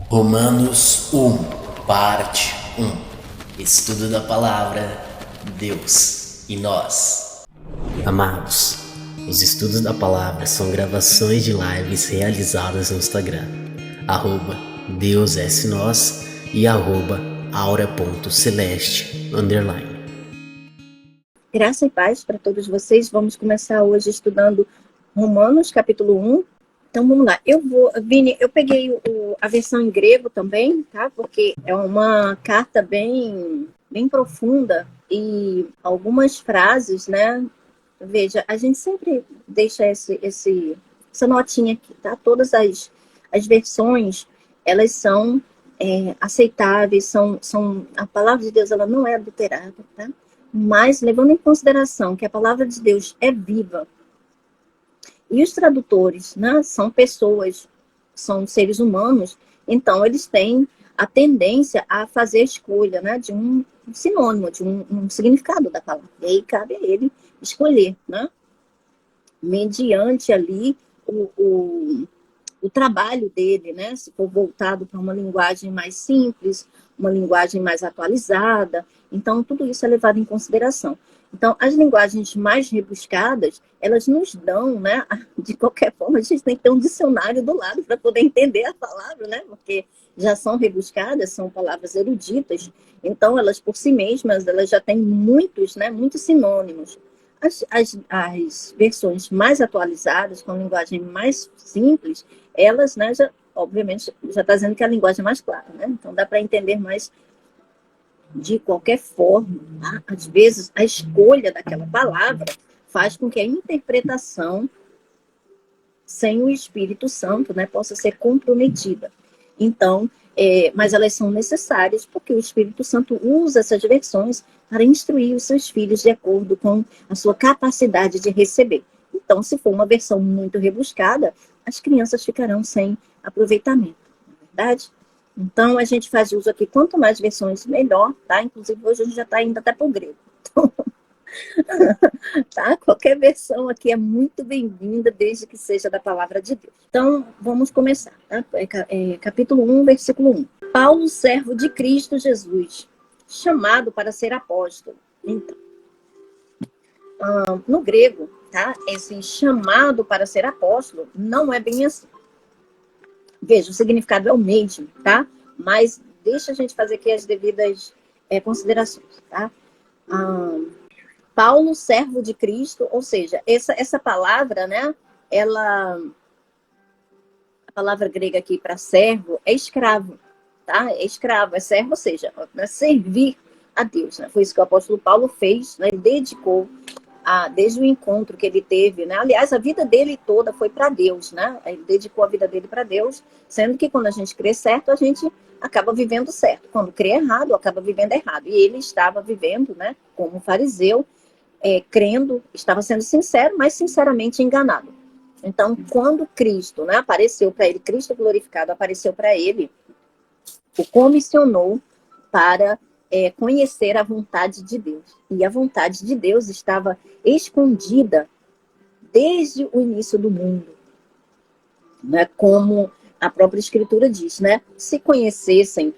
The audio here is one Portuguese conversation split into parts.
Romanos 1, parte 1. Estudo da palavra, Deus e nós. Amados, os estudos da palavra são gravações de lives realizadas no Instagram, @DeusSNós e @aura.celeste_. Graça e paz para todos vocês. Vamos começar hoje estudando Romanos, capítulo 1. Então, vamos lá. Vini, eu peguei a versão em grego também, tá? Porque é uma carta bem profunda e algumas frases, né? Veja, a gente sempre deixa essa notinha aqui, tá? Todas as versões, elas são aceitáveis, a palavra de Deus, ela não é adulterada, tá? Mas levando em consideração que a palavra de Deus é viva, e os tradutores, né, são pessoas, são seres humanos, então eles têm a tendência a fazer a escolha, né, de um sinônimo, de um significado da palavra. E aí cabe a ele escolher, né, mediante ali o trabalho dele, né, se for voltado para uma linguagem mais simples, uma linguagem mais atualizada. Então, tudo isso é levado em consideração. Então, as linguagens mais rebuscadas, elas nos dão, né, de qualquer forma, a gente tem que ter um dicionário do lado para poder entender a palavra, né, porque já são rebuscadas, são palavras eruditas, então elas por si mesmas, elas já têm muitos, né, muitos sinônimos. As versões mais atualizadas, com linguagem mais simples, elas, né, obviamente, já está dizendo que a linguagem é mais clara, né? Então dá para entender mais de qualquer forma. Tá? Às vezes, a escolha daquela palavra faz com que a interpretação sem o Espírito Santo, né, possa ser comprometida. Então, mas elas são necessárias porque o Espírito Santo usa essas versões para instruir os seus filhos de acordo com a sua capacidade de receber. Então, se for uma versão muito rebuscada, as crianças ficarão sem aproveitamento, não é verdade? Então, a gente faz uso aqui, quanto mais versões, melhor, tá? Inclusive, hoje a gente já está indo até para o grego. Então, tá? Qualquer versão aqui é muito bem-vinda, desde que seja da palavra de Deus. Então, vamos começar. Tá? Capítulo 1, versículo 1. Paulo, servo de Cristo Jesus, chamado para ser apóstolo. Então, no grego, tá? Esse chamado para ser apóstolo não é bem assim. Veja, o significado é o mesmo, tá? Mas deixa a gente fazer aqui as devidas considerações, tá? Paulo, servo de Cristo, ou seja, essa palavra, né? A palavra grega aqui para servo é escravo, tá? É escravo, é servo, ou seja, é servir a Deus, né? Foi isso que o apóstolo Paulo fez, né? Ele dedicou desde o encontro que ele teve, né? Aliás, a vida dele toda foi para Deus, né? Ele dedicou a vida dele para Deus, sendo que quando a gente crê certo, a gente acaba vivendo certo. Quando crê errado, acaba vivendo errado. E ele estava vivendo, né? Como fariseu, crendo, estava sendo sincero, mas sinceramente enganado. Então, quando Cristo, né, apareceu para ele, Cristo glorificado apareceu para ele, o comissionou para conhecer a vontade de Deus. E a vontade de Deus estava escondida desde o início do mundo, né? Como a própria Escritura diz, né? Se conhecessem,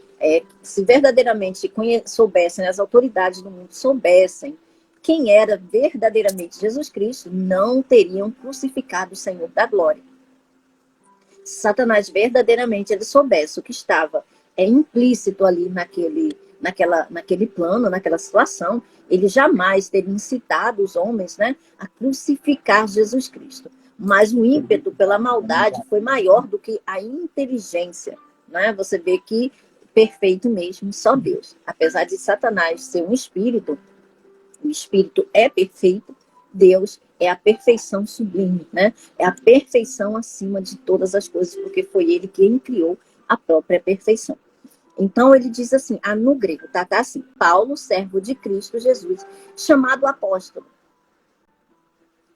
se verdadeiramente soubessem, as autoridades do mundo soubessem quem era verdadeiramente Jesus Cristo, não teriam crucificado o Senhor da glória. Se Satanás verdadeiramente ele soubesse o que estava implícito ali naquele plano, naquela situação, ele jamais teria incitado os homens, né, a crucificar Jesus Cristo. Mas o ímpeto pela maldade foi maior do que a inteligência, né? Você vê que perfeito mesmo, só Deus. Apesar de Satanás ser um espírito, o espírito é perfeito, Deus é a perfeição sublime, né? É a perfeição acima de todas as coisas, porque foi ele quem criou a própria perfeição. Então ele diz assim, no grego, tá assim, Paulo, servo de Cristo Jesus, chamado apóstolo.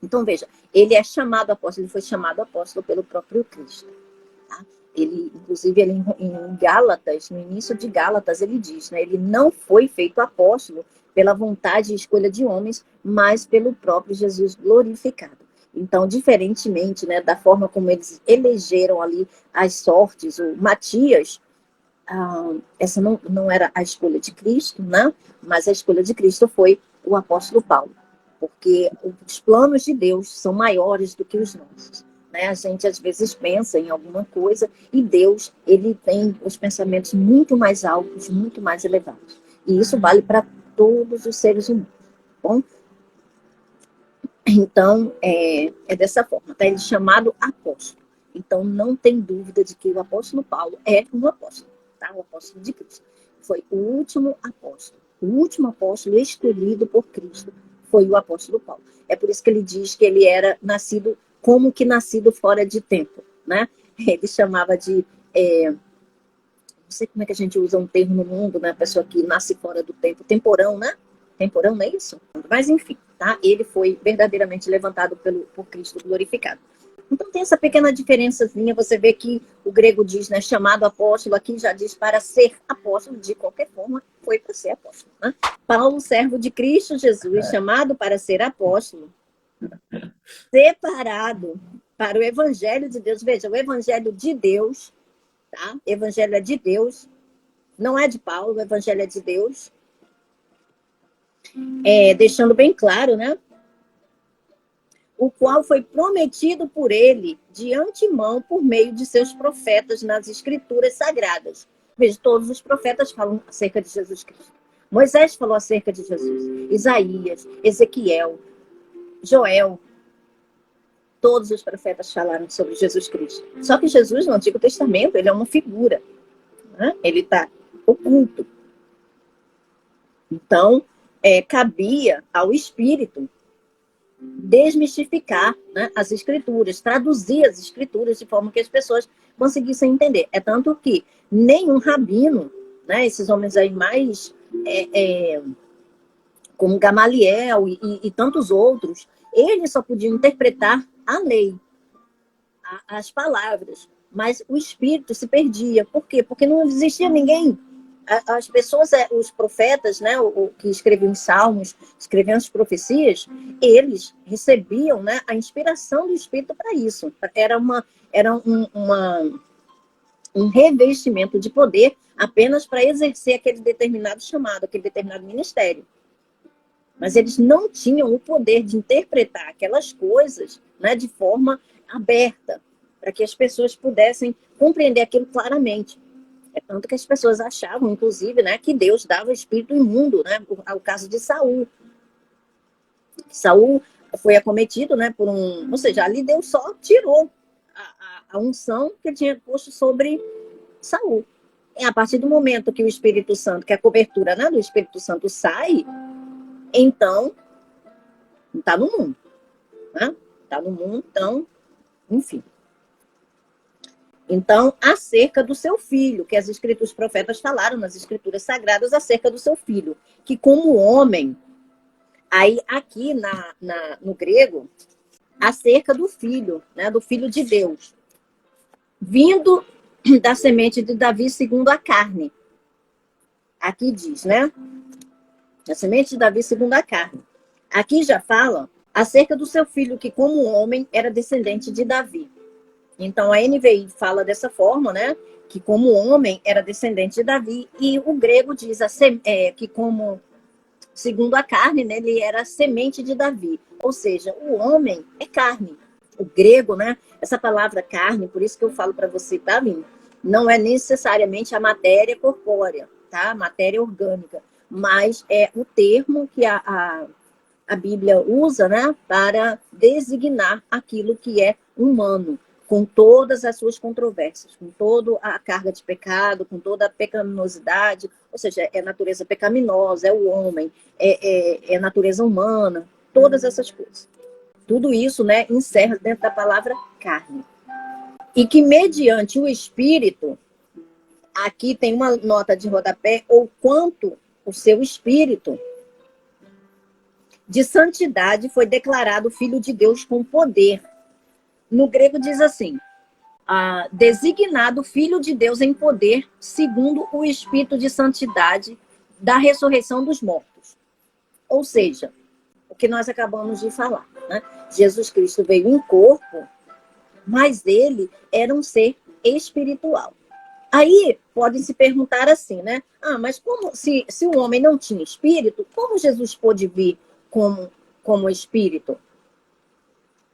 Então veja, ele é chamado apóstolo, ele foi chamado apóstolo pelo próprio Cristo. Tá? Inclusive, em Gálatas, no início de Gálatas, ele diz, né, ele não foi feito apóstolo pela vontade e escolha de homens, mas pelo próprio Jesus glorificado. Então, diferentemente, né, da forma como eles elegeram ali as sortes, o Matias, essa não era a escolha de Cristo, né? Mas a escolha de Cristo foi o apóstolo Paulo, porque os planos de Deus são maiores do que os nossos. Né? A gente às vezes pensa em alguma coisa e Deus, ele tem os pensamentos muito mais altos, muito mais elevados. E isso vale para todos os seres humanos. Bom, então, é dessa forma. Tá? Ele é chamado apóstolo. Então, não tem dúvida de que o apóstolo Paulo é um apóstolo. Tá? O apóstolo de Cristo. Foi o último apóstolo. O último apóstolo escolhido por Cristo foi o apóstolo Paulo. É por isso que ele diz que ele era nascido, como que nascido fora de tempo. Né? Ele chamava de... não sei como é que a gente usa um termo no mundo, né? A pessoa que nasce fora do tempo. Temporão, né? Temporão, não é isso? Mas, enfim, tá? Ele foi verdadeiramente levantado por Cristo glorificado. Então, tem essa pequena diferençazinha. Você vê que o grego diz, né? Chamado apóstolo, aqui já diz para ser apóstolo, de qualquer forma, foi para ser apóstolo. Né? Paulo, servo de Cristo Jesus, chamado para ser apóstolo, separado para o evangelho de Deus. Veja, o evangelho de Deus, tá? Evangelho é de Deus, não é de Paulo, o evangelho é de Deus. Deixando bem claro, né? O qual foi prometido por ele de antemão por meio de seus profetas nas escrituras sagradas. Veja, todos os profetas falam acerca de Jesus Cristo. Moisés falou acerca de Jesus. Isaías, Ezequiel, Joel. Todos os profetas falaram sobre Jesus Cristo. Só que Jesus, no Antigo Testamento, ele é uma figura. Né? Ele está oculto. Então, cabia ao Espírito desmistificar, né, as escrituras, traduzir as escrituras de forma que as pessoas conseguissem entender. É tanto que nenhum rabino, né, esses homens aí mais como Gamaliel e tantos outros, eles só podiam interpretar a lei, as palavras, mas o Espírito se perdia. Por quê? Porque não existia ninguém. As pessoas, os profetas, né, que escreviam os salmos, escreviam as profecias, eles recebiam, né, a inspiração do Espírito para isso. Era um revestimento de poder apenas para exercer aquele determinado chamado, aquele determinado ministério. Mas eles não tinham o poder de interpretar aquelas coisas, né, de forma aberta, para que as pessoas pudessem compreender aquilo claramente. É tanto que as pessoas achavam, inclusive, né, que Deus dava espírito imundo, né? O caso de Saul. Saul foi acometido, né, por ou seja, ali Deus só tirou a unção que ele tinha posto sobre Saul. E a partir do momento que o Espírito Santo, que a cobertura, né, do Espírito Santo sai, então está no mundo. Né? Está no mundo, então, enfim. Então, acerca do seu filho, que os profetas falaram nas escrituras sagradas acerca do seu filho, que como homem, aí aqui no grego, acerca do filho, né, do filho de Deus, vindo da semente de Davi segundo a carne. Aqui diz, né? A semente de Davi segundo a carne. Aqui já fala acerca do seu filho, que como homem era descendente de Davi. Então, a NVI fala dessa forma, né? Que como homem era descendente de Davi, e o grego diz que como, segundo a carne, né, ele era semente de Davi. Ou seja, o homem é carne. O grego, né? Essa palavra carne, por isso que eu falo para você, tá, Vini? Não é necessariamente a matéria corpórea, tá? A matéria orgânica. Mas é o termo que a Bíblia usa, né? Para designar aquilo que é humano, com todas as suas controvérsias, com toda a carga de pecado, com toda a pecaminosidade, ou seja, é natureza pecaminosa, é o homem, é natureza humana, todas essas coisas. Tudo isso, né, encerra dentro da palavra carne. E que mediante o Espírito, aqui tem uma nota de rodapé, ou quanto o seu Espírito de santidade foi declarado Filho de Deus com poder. No grego diz assim, designado Filho de Deus em poder, segundo o Espírito de santidade da ressurreição dos mortos. Ou seja, o que nós acabamos de falar, né? Jesus Cristo veio em corpo, mas ele era um ser espiritual. Aí podem se perguntar assim, né? Ah, mas como se o homem não tinha espírito, como Jesus pôde vir como espírito?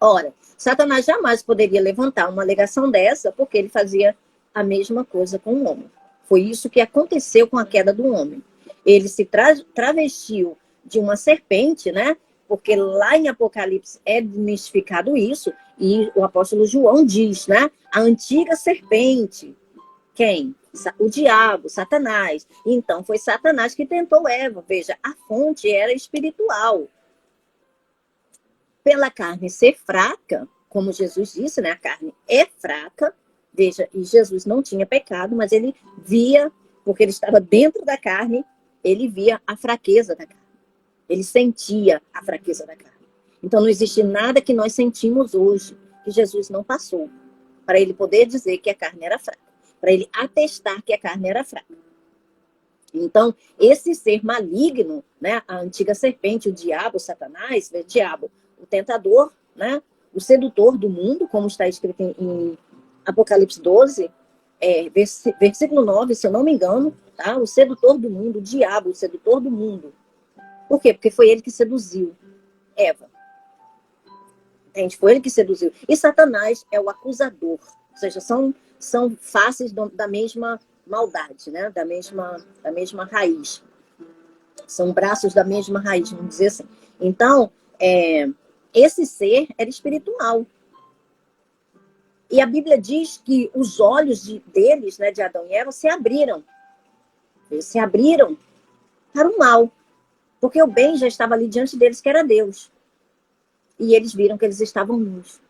Ora, Satanás jamais poderia levantar uma alegação dessa, porque ele fazia a mesma coisa com o homem. Foi isso que aconteceu com a queda do homem. Ele se travestiu de uma serpente, né? Porque lá em Apocalipse é desmistificado isso, e o apóstolo João diz, né? A antiga serpente. Quem? O diabo, Satanás. Então foi Satanás que tentou Eva. Veja, a fonte era espiritual. Pela carne ser fraca, como Jesus disse, né? A carne é fraca. Veja, e Jesus não tinha pecado, mas ele via, porque ele estava dentro da carne, ele via a fraqueza da carne. Ele sentia a fraqueza da carne. Então não existe nada que nós sentimos hoje que Jesus não passou, para ele poder dizer que a carne era fraca, para ele atestar que a carne era fraca. Então, esse ser maligno, né, a antiga serpente, o diabo, Satanás, o diabo, o tentador, né, o sedutor do mundo, como está escrito em Apocalipse 12, versículo 9, se eu não me engano, tá? O sedutor do mundo, o diabo, o sedutor do mundo. Por quê? Porque foi ele que seduziu Eva. Entende? Foi ele que seduziu. E Satanás é o acusador. Ou seja, são faces da mesma maldade, né? Da mesma raiz. São braços da mesma raiz, vamos dizer assim. Então, esse ser era espiritual. E a Bíblia diz que os olhos deles, né, de Adão e Eva, se abriram. Eles se abriram para o mal. Porque o bem já estava ali diante deles, que era Deus. E eles viram que eles estavam nus.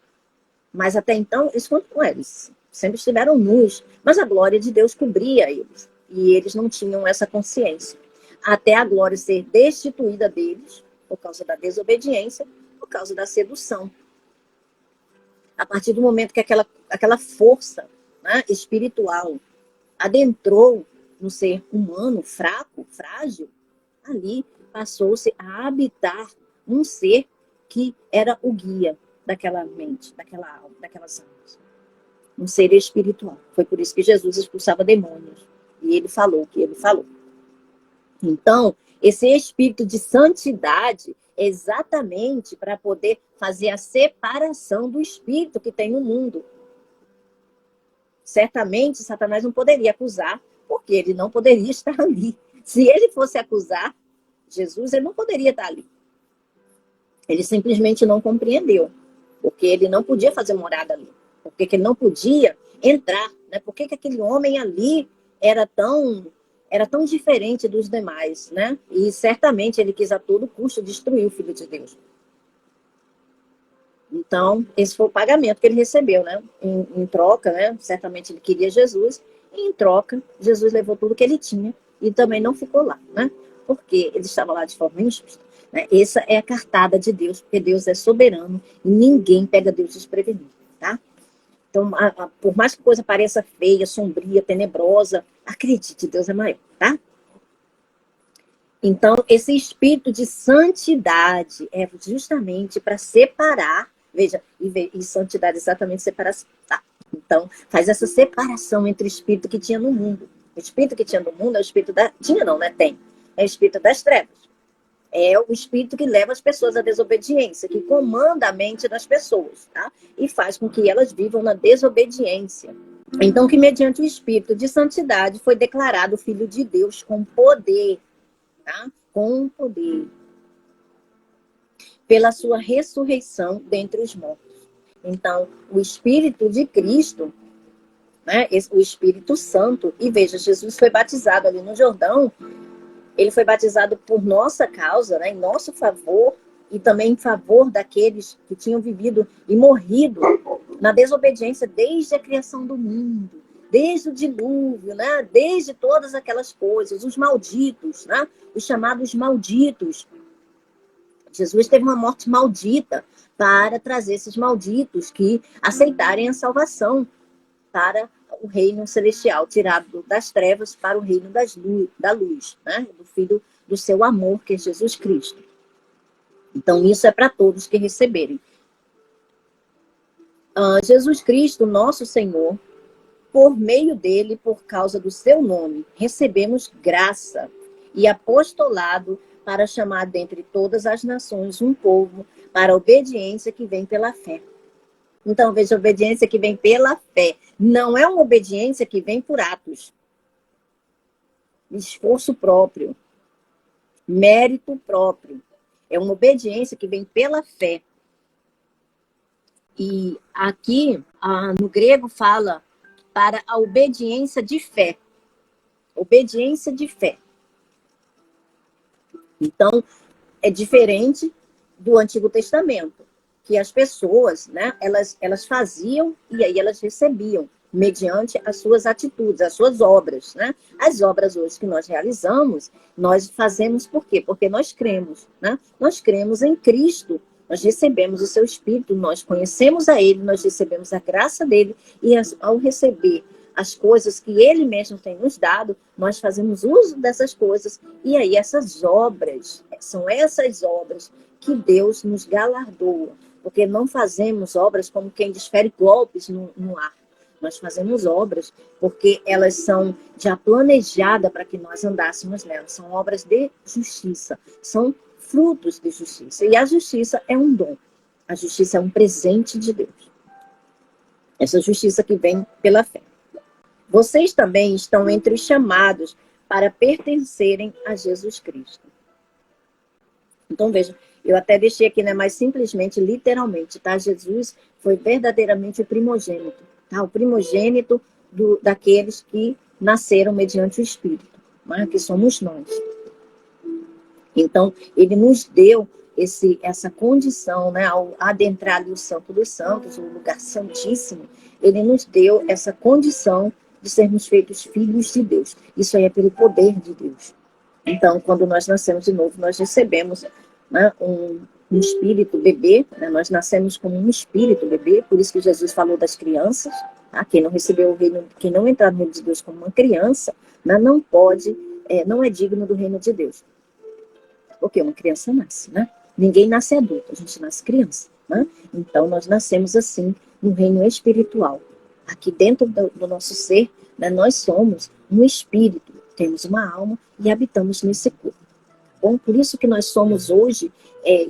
Mas até então, eles sempre estiveram nus. Mas a glória de Deus cobria eles. E eles não tinham essa consciência. Até a glória ser destituída deles, por causa da desobediência, por causa da sedução. A partir do momento que aquela força, né, espiritual adentrou no ser humano, fraco, frágil, ali passou-se a habitar um ser que era o guia daquela mente, daquelas almas. Um ser espiritual. Foi por isso que Jesus expulsava demônios. E ele falou o que ele falou. Então, esse espírito de santidade é exatamente para poder fazer a separação do espírito que tem no mundo. Certamente, Satanás não poderia acusar, porque ele não poderia estar ali. Se ele fosse acusar Jesus, ele não poderia estar ali. Ele simplesmente não compreendeu, porque ele não podia fazer morada ali, porque ele não podia entrar, né? Por que aquele homem ali era tão diferente dos demais, né? E certamente ele quis a todo custo destruir o Filho de Deus. Então, esse foi o pagamento que ele recebeu, né? Em troca, né? Certamente ele queria Jesus, e em troca, Jesus levou tudo que ele tinha e também não ficou lá, né? Porque ele estava lá de forma injusta. Né? Essa é a cartada de Deus, porque Deus é soberano e ninguém pega Deus desprevenido, tá? Então, por mais que a coisa pareça feia, sombria, tenebrosa, acredite, Deus é maior, tá? Então, esse espírito de santidade é justamente para separar, veja, e santidade exatamente separação, tá? Então, faz essa separação entre o espírito que tinha no mundo. O espírito que tinha no mundo é o espírito tinha não, né? Tem. É o espírito das trevas. É o espírito que leva as pessoas à desobediência, que comanda a mente das pessoas, tá? E faz com que elas vivam na desobediência. Então, que mediante o espírito de santidade foi declarado o Filho de Deus com poder, tá? Com poder. Pela sua ressurreição dentre os mortos. Então, o Espírito de Cristo, né? O Espírito Santo, e veja, Jesus foi batizado ali no Jordão. Ele foi batizado por nossa causa, né, em nosso favor, e também em favor daqueles que tinham vivido e morrido na desobediência desde a criação do mundo, desde o dilúvio, né, desde todas aquelas coisas, os malditos, né, os chamados malditos. Jesus teve uma morte maldita para trazer esses malditos que aceitarem a salvação para o reino celestial, tirado das trevas para o reino da luz, né? Do Filho do seu amor, que é Jesus Cristo. Então, isso é para todos que receberem. Jesus Cristo, nosso Senhor, por meio dele, por causa do seu nome, recebemos graça e apostolado para chamar dentre todas as nações um povo para a obediência que vem pela fé. Então, veja, a obediência que vem pela fé. Não é uma obediência que vem por atos, esforço próprio, mérito próprio. É uma obediência que vem pela fé. E aqui, no grego, fala para a obediência de fé. Obediência de fé. Então, é diferente do Antigo Testamento, que as pessoas, né, elas faziam e aí elas recebiam, mediante as suas atitudes, as suas obras, né? As obras hoje que nós realizamos, nós fazemos por quê? Porque nós cremos, né? Nós cremos em Cristo, nós recebemos o seu Espírito, nós conhecemos a Ele, nós recebemos a graça dele e ao receber as coisas que Ele mesmo tem nos dado, nós fazemos uso dessas coisas e aí essas obras, são essas obras que Deus nos galardoa, porque não fazemos obras como quem desfere golpes no ar. Nós fazemos obras porque elas são já planejadas para que nós andássemos nelas. São obras de justiça, são frutos de justiça. E a justiça é um dom. A justiça é um presente de Deus. Essa justiça que vem pela fé. Vocês também estão entre os chamados para pertencerem a Jesus Cristo. Então, veja, eu até deixei aqui, né, mais simplesmente, literalmente, tá? Jesus foi verdadeiramente o primogênito. Tá? O primogênito daqueles que nasceram mediante o Espírito, né? Que somos nós. Então, ele nos deu essa condição, né? Ao adentrar no Santo dos Santos, o lugar santíssimo, ele nos deu essa condição de sermos feitos filhos de Deus. Isso aí é pelo poder de Deus. Então, quando nós nascemos de novo, nós recebemos, né, um espírito bebê, né? Nós nascemos como um espírito bebê, por isso que Jesus falou das crianças, tá? Quem não recebeu o reino, quem não entrar no reino de Deus como uma criança, né, não pode, não é digno do reino de Deus. Porque uma criança nasce, né? Ninguém nasce adulto, a gente nasce criança, né? Então nós nascemos assim no reino espiritual. Aqui dentro do nosso ser, né, nós somos um espírito, temos uma alma e habitamos nesse corpo. Bom, por isso que nós somos hoje,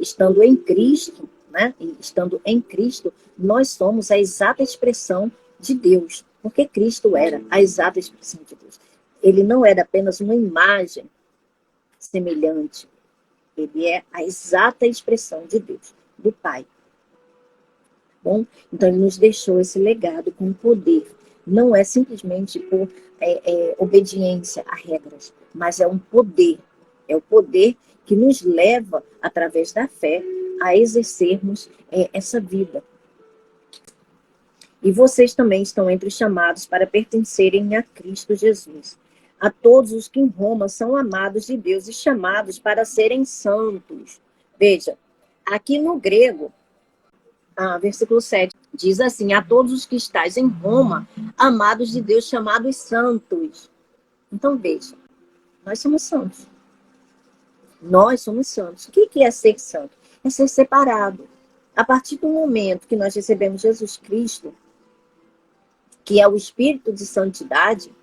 estando em Cristo, né? E estando em Cristo, nós somos a exata expressão de Deus, porque Cristo era a exata expressão de Deus. Ele não era apenas uma imagem semelhante, ele é a exata expressão de Deus, do Pai. Bom, então ele nos deixou esse legado com poder. Não é simplesmente por obediência a regras, mas é um poder. É o poder que nos leva, através da fé, a exercermos essa vida. E vocês também estão entre os chamados para pertencerem a Cristo Jesus. A todos os que em Roma são amados de Deus e chamados para serem santos. Veja, aqui no grego, versículo 7, diz assim: a todos os que estáis em Roma, amados de Deus, chamados santos. Então veja, nós somos santos. Nós somos santos. O que é ser santo? É ser separado. A partir do momento que nós recebemos Jesus Cristo, que é o Espírito de Santidade,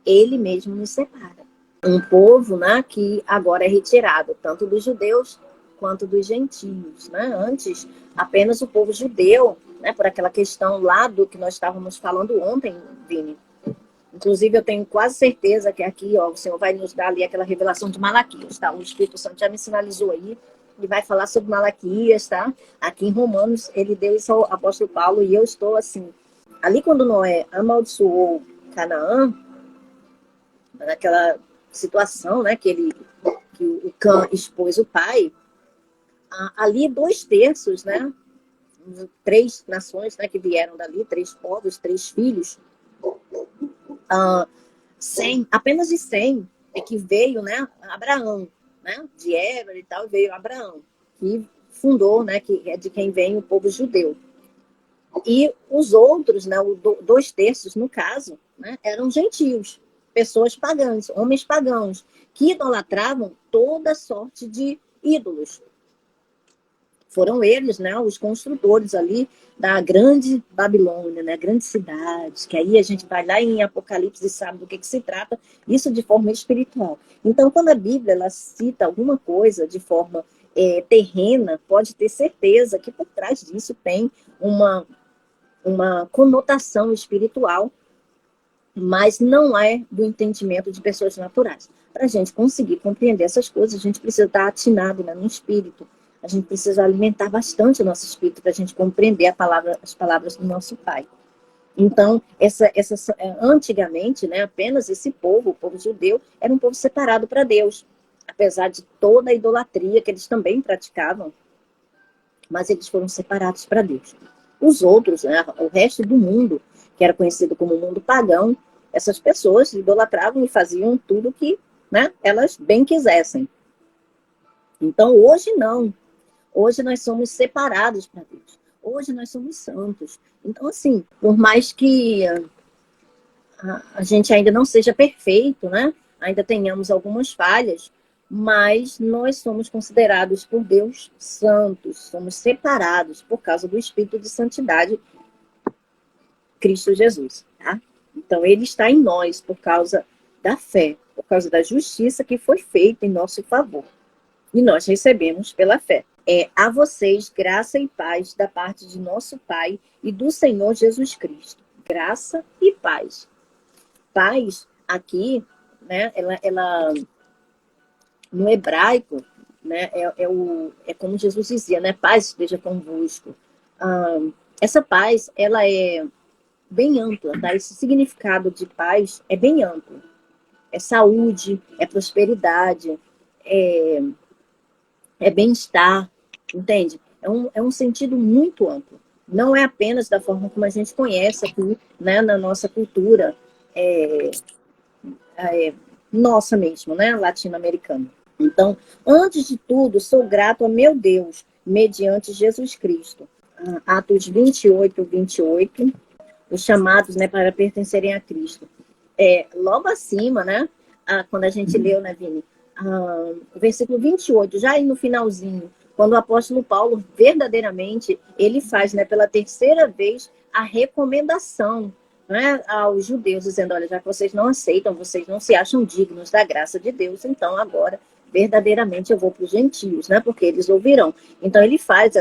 ele mesmo nos separa. Um povo, né, que agora é retirado, tanto dos judeus quanto dos gentios. Né? Antes, apenas o povo judeu, né, por aquela questão lá do que nós estávamos falando ontem, Vini. Inclusive, eu tenho quase certeza que aqui, ó, o Senhor vai nos dar ali aquela revelação de Malaquias, tá? O Espírito Santo já me sinalizou aí, e vai falar sobre Malaquias, tá? Aqui em Romanos, ele deu isso ao apóstolo Paulo, e eu estou assim, ali quando Noé amaldiçoou Canaã, naquela situação, né, que o Cã expôs o pai, ali 2/3, né, 3 nações, né, que vieram dali, 3 povos, 3 filhos, 100, apenas de 100 é que veio, né, Abraão, né, de Eva e tal, veio Abraão, que fundou, né, que é de quem vem o povo judeu. E os outros, né, 2/3 no caso, né, eram gentios, pessoas pagãs, homens pagãos, que idolatravam toda sorte de ídolos. Foram eles, né, os construtores ali da grande Babilônia, né, grande cidade, que aí a gente vai lá em Apocalipse e sabe do que se trata, isso de forma espiritual. Então, quando a Bíblia ela cita alguma coisa de forma terrena, pode ter certeza que por trás disso tem uma conotação espiritual, mas não é do entendimento de pessoas naturais. Para a gente conseguir compreender essas coisas, a gente precisa estar atinado, né, no espírito. A gente precisa alimentar bastante o nosso espírito para a gente compreender as palavras do nosso Pai. Então, antigamente, né, apenas esse povo, o povo judeu, era um povo separado para Deus, apesar de toda a idolatria que eles também praticavam, mas eles foram separados para Deus. Os outros, né, o resto do mundo, que era conhecido como mundo pagão, essas pessoas idolatravam e faziam tudo que, né, elas bem quisessem. Então, hoje não. Hoje nós somos separados para Deus. Hoje nós somos santos. Então, assim, por mais que a gente ainda não seja perfeito, né? Ainda tenhamos algumas falhas, mas nós somos considerados por Deus santos, somos separados por causa do Espírito de Santidade, Cristo Jesus, tá? Então, ele está em nós por causa da fé, por causa da justiça que foi feita em nosso favor. E nós recebemos pela fé. A vocês, graça e paz da parte de nosso Pai e do Senhor Jesus Cristo. Graça e paz. Paz, aqui, né, ela no hebraico, né, é como Jesus dizia, né, paz esteja convosco. Essa paz, ela é bem ampla, tá? Esse significado de paz é bem amplo. É saúde, é prosperidade, é bem-estar, entende? É um sentido muito amplo. Não é apenas da forma como a gente conhece aqui, né, na nossa cultura nossa mesmo, né, latino-americana. Então, antes de tudo, sou grato a meu Deus, mediante Jesus Cristo. Atos 28, 28, os chamados, né, para pertencerem a Cristo. Logo acima, né, quando a gente leu, né, Vini, o versículo 28, já aí no finalzinho, quando o apóstolo Paulo, verdadeiramente, ele faz, né, pela terceira vez, a recomendação, né, aos judeus, dizendo, olha, já que vocês não aceitam, vocês não se acham dignos da graça de Deus, então agora, verdadeiramente, eu vou para os gentios, né, porque eles ouvirão. Então, ele faz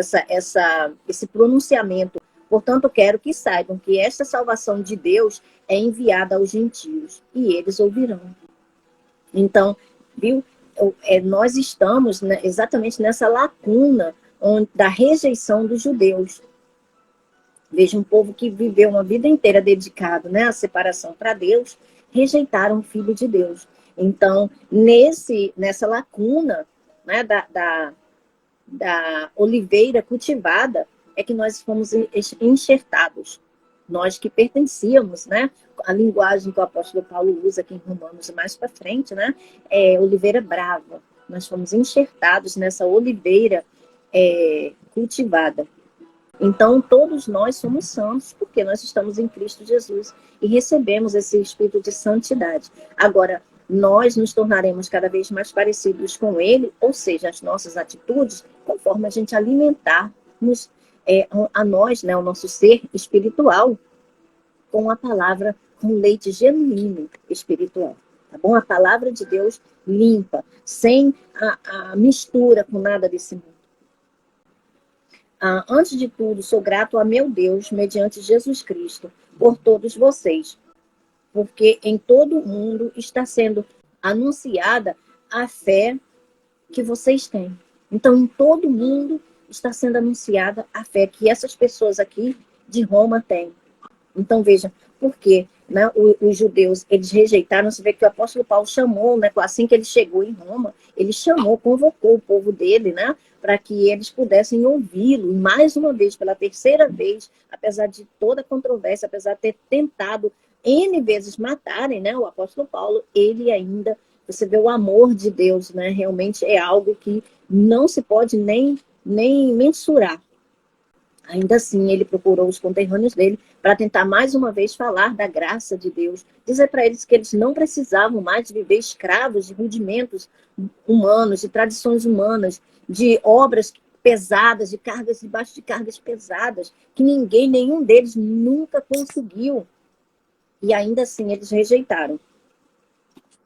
esse pronunciamento. Portanto, quero que saibam que esta salvação de Deus é enviada aos gentios, e eles ouvirão. Então, viu? Nós estamos, né, exatamente nessa lacuna da rejeição dos judeus. Veja, um povo que viveu uma vida inteira dedicado, né, à separação para Deus, rejeitaram o Filho de Deus. Então, nessa lacuna, né, da oliveira cultivada, é que nós fomos enxertados. Nós que pertencíamos, né? A linguagem que o apóstolo Paulo usa aqui em Romanos mais para frente, né? Oliveira brava. Nós fomos enxertados nessa oliveira cultivada. Então, todos nós somos santos, porque nós estamos em Cristo Jesus e recebemos esse espírito de santidade. Agora, nós nos tornaremos cada vez mais parecidos com Ele, ou seja, as nossas atitudes, conforme a gente alimentarmos a nós, né, o nosso ser espiritual, com a palavra, com leite genuíno espiritual. Tá bom? A palavra de Deus limpa, sem a mistura com nada desse mundo. Antes de tudo, sou grato a meu Deus, mediante Jesus Cristo, por todos vocês, porque em todo o mundo está sendo anunciada a fé que vocês têm. Então, em todo o mundo está sendo anunciada a fé que essas pessoas aqui de Roma têm. Então, veja, por quê? Né, os judeus, eles rejeitaram, você vê que o apóstolo Paulo chamou, né, assim que ele chegou em Roma, ele chamou, convocou o povo dele, né, para que eles pudessem ouvi-lo, e mais uma vez, pela terceira vez, apesar de toda a controvérsia, apesar de ter tentado N vezes matarem, né, o apóstolo Paulo, ele ainda, você vê o amor de Deus, né, realmente é algo que não se pode nem mensurar. Ainda assim, ele procurou os conterrâneos dele para tentar mais uma vez falar da graça de Deus, dizer para eles que eles não precisavam mais de viver escravos de rudimentos humanos, de tradições humanas, de obras pesadas, debaixo de cargas pesadas, que nenhum deles nunca conseguiu. E ainda assim eles rejeitaram.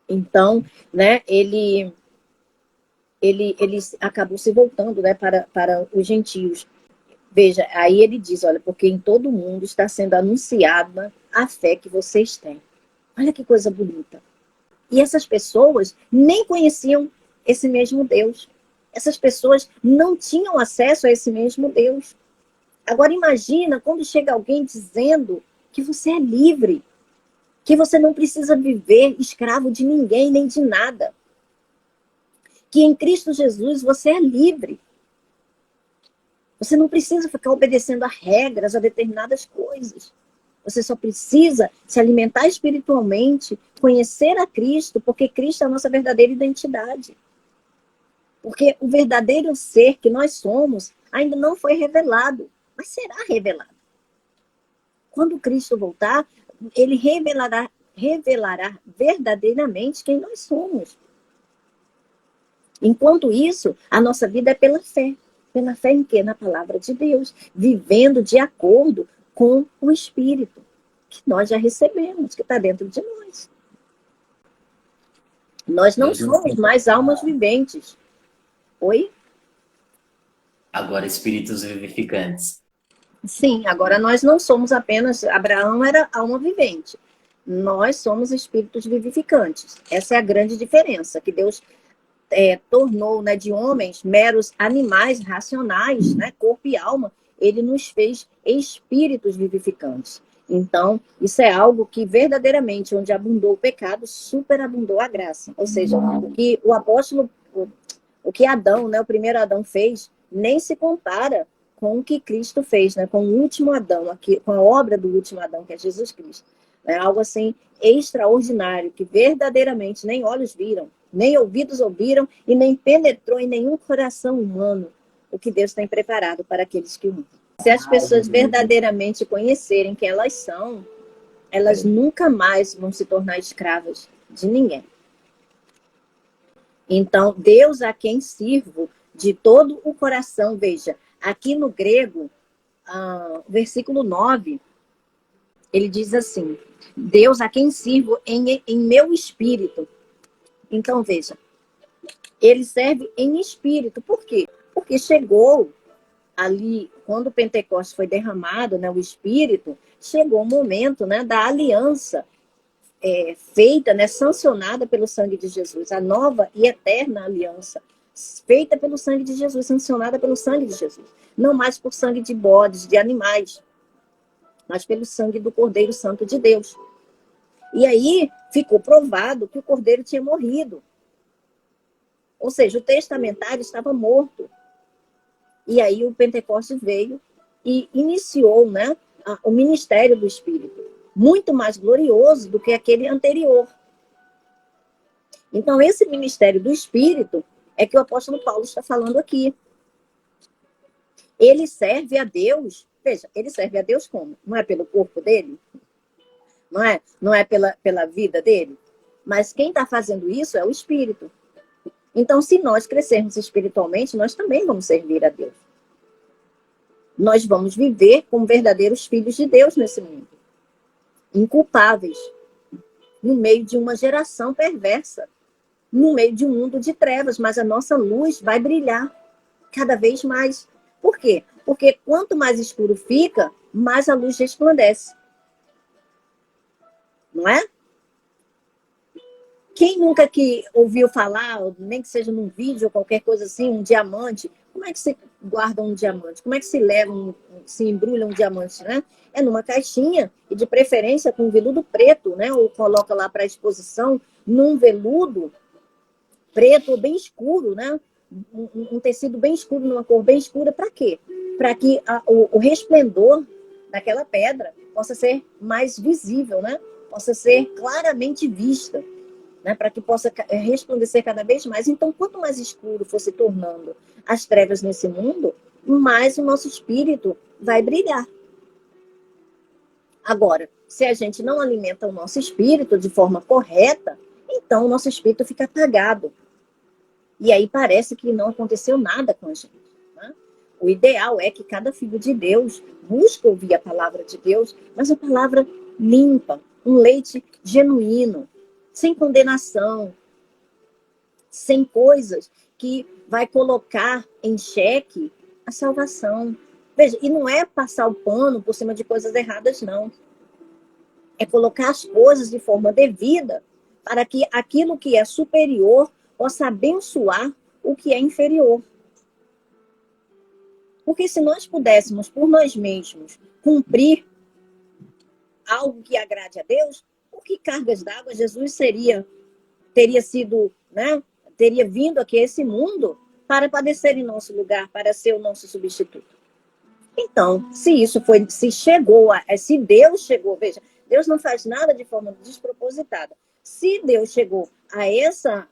Então, né, ele acabou se voltando, né, para os gentios. Veja, aí ele diz, olha, porque em todo mundo está sendo anunciada a fé que vocês têm. Olha que coisa bonita. E essas pessoas nem conheciam esse mesmo Deus. Essas pessoas não tinham acesso a esse mesmo Deus. Agora imagina quando chega alguém dizendo que você é livre, que você não precisa viver escravo de ninguém nem de nada. Que em Cristo Jesus você é livre. Você não precisa ficar obedecendo a regras, a determinadas coisas. Você só precisa se alimentar espiritualmente, conhecer a Cristo, porque Cristo é a nossa verdadeira identidade. Porque o verdadeiro ser que nós somos ainda não foi revelado, mas será revelado. Quando Cristo voltar, ele revelará verdadeiramente quem nós somos. Enquanto isso, a nossa vida é pela fé. Pela fé em quê? Na palavra de Deus. Vivendo de acordo com o Espírito que nós já recebemos, que está dentro de nós. Nós não somos mais almas viventes. Oi? Agora, espíritos vivificantes. Sim, agora nós não somos apenas... Abraão era alma vivente. Nós somos espíritos vivificantes. Essa é a grande diferença, que Deus tornou, né, de homens meros animais racionais, né, corpo e alma. Ele nos fez espíritos vivificantes. Então, isso é algo que verdadeiramente, onde abundou o pecado, superabundou a graça. Ou seja, o que o apóstolo, o que Adão, né, o primeiro Adão fez, nem se compara com o que Cristo fez, né, com o último Adão, aqui, com a obra do último Adão, que é Jesus Cristo. É algo assim extraordinário, que verdadeiramente nem olhos viram, nem ouvidos ouviram e nem penetrou em nenhum coração humano o que Deus tem preparado para aqueles que o amam. Se as pessoas verdadeiramente conhecerem quem elas são, elas nunca mais vão se tornar escravas de ninguém. Então, Deus a quem sirvo de todo o coração, veja, aqui no grego, versículo 9, ele diz assim, Deus a quem sirvo em meu espírito. Então, veja, ele serve em espírito. Por quê? Porque chegou ali, quando o Pentecostes foi derramado, né, o Espírito, chegou o momento, né, da aliança feita, né, sancionada pelo sangue de Jesus, a nova e eterna aliança, feita pelo sangue de Jesus, sancionada pelo sangue de Jesus. Não mais por sangue de bodes, de animais, mas pelo sangue do Cordeiro Santo de Deus. E aí ficou provado que o Cordeiro tinha morrido. Ou seja, o testamentário estava morto. E aí o Pentecostes veio e iniciou, né, o ministério do Espírito, muito mais glorioso do que aquele anterior. Então, esse ministério do Espírito é que o apóstolo Paulo está falando aqui. Ele serve a Deus, veja, ele serve a Deus como? Não é pelo corpo dele? Não é pela vida dele? Mas quem está fazendo isso é o Espírito. Então, se nós crescermos espiritualmente, nós também vamos servir a Deus. Nós vamos viver como verdadeiros filhos de Deus nesse mundo. Inculpáveis. No meio de uma geração perversa. No meio de um mundo de trevas. Mas a nossa luz vai brilhar cada vez mais. Por quê? Porque quanto mais escuro fica, mais a luz resplandece. Não é? Quem nunca que ouviu falar, nem que seja num vídeo ou qualquer coisa assim, um diamante, como é que se guarda um diamante? Como é que se leva, se embrulha um diamante, né? É numa caixinha, e de preferência com veludo preto, né? Ou coloca lá para exposição, num veludo preto ou bem escuro, né? Um tecido bem escuro, numa cor bem escura, para quê? Para que o resplendor daquela pedra possa ser mais visível, né? Possa ser claramente vista. Né, para que possa resplandecer cada vez mais. Então, quanto mais escuro for se tornando as trevas nesse mundo, mais o nosso espírito vai brilhar. Agora, se a gente não alimenta o nosso espírito de forma correta, então o nosso espírito fica apagado. E aí parece que não aconteceu nada com a gente. Né? O ideal é que cada filho de Deus busque ouvir a palavra de Deus, mas a palavra limpa, um leite genuíno, sem condenação, sem coisas que vai colocar em xeque a salvação. Veja, e não é passar o pano por cima de coisas erradas, não. É colocar as coisas de forma devida para que aquilo que é superior possa abençoar o que é inferior. Porque se nós pudéssemos, por nós mesmos, cumprir algo que agrade a Deus, por que cargas d'água Jesus teria sido, né, teria vindo aqui a esse mundo para padecer em nosso lugar, para ser o nosso substituto? Então, se Deus chegou, veja, Deus não faz nada de forma despropositada. Se Deus chegou a essa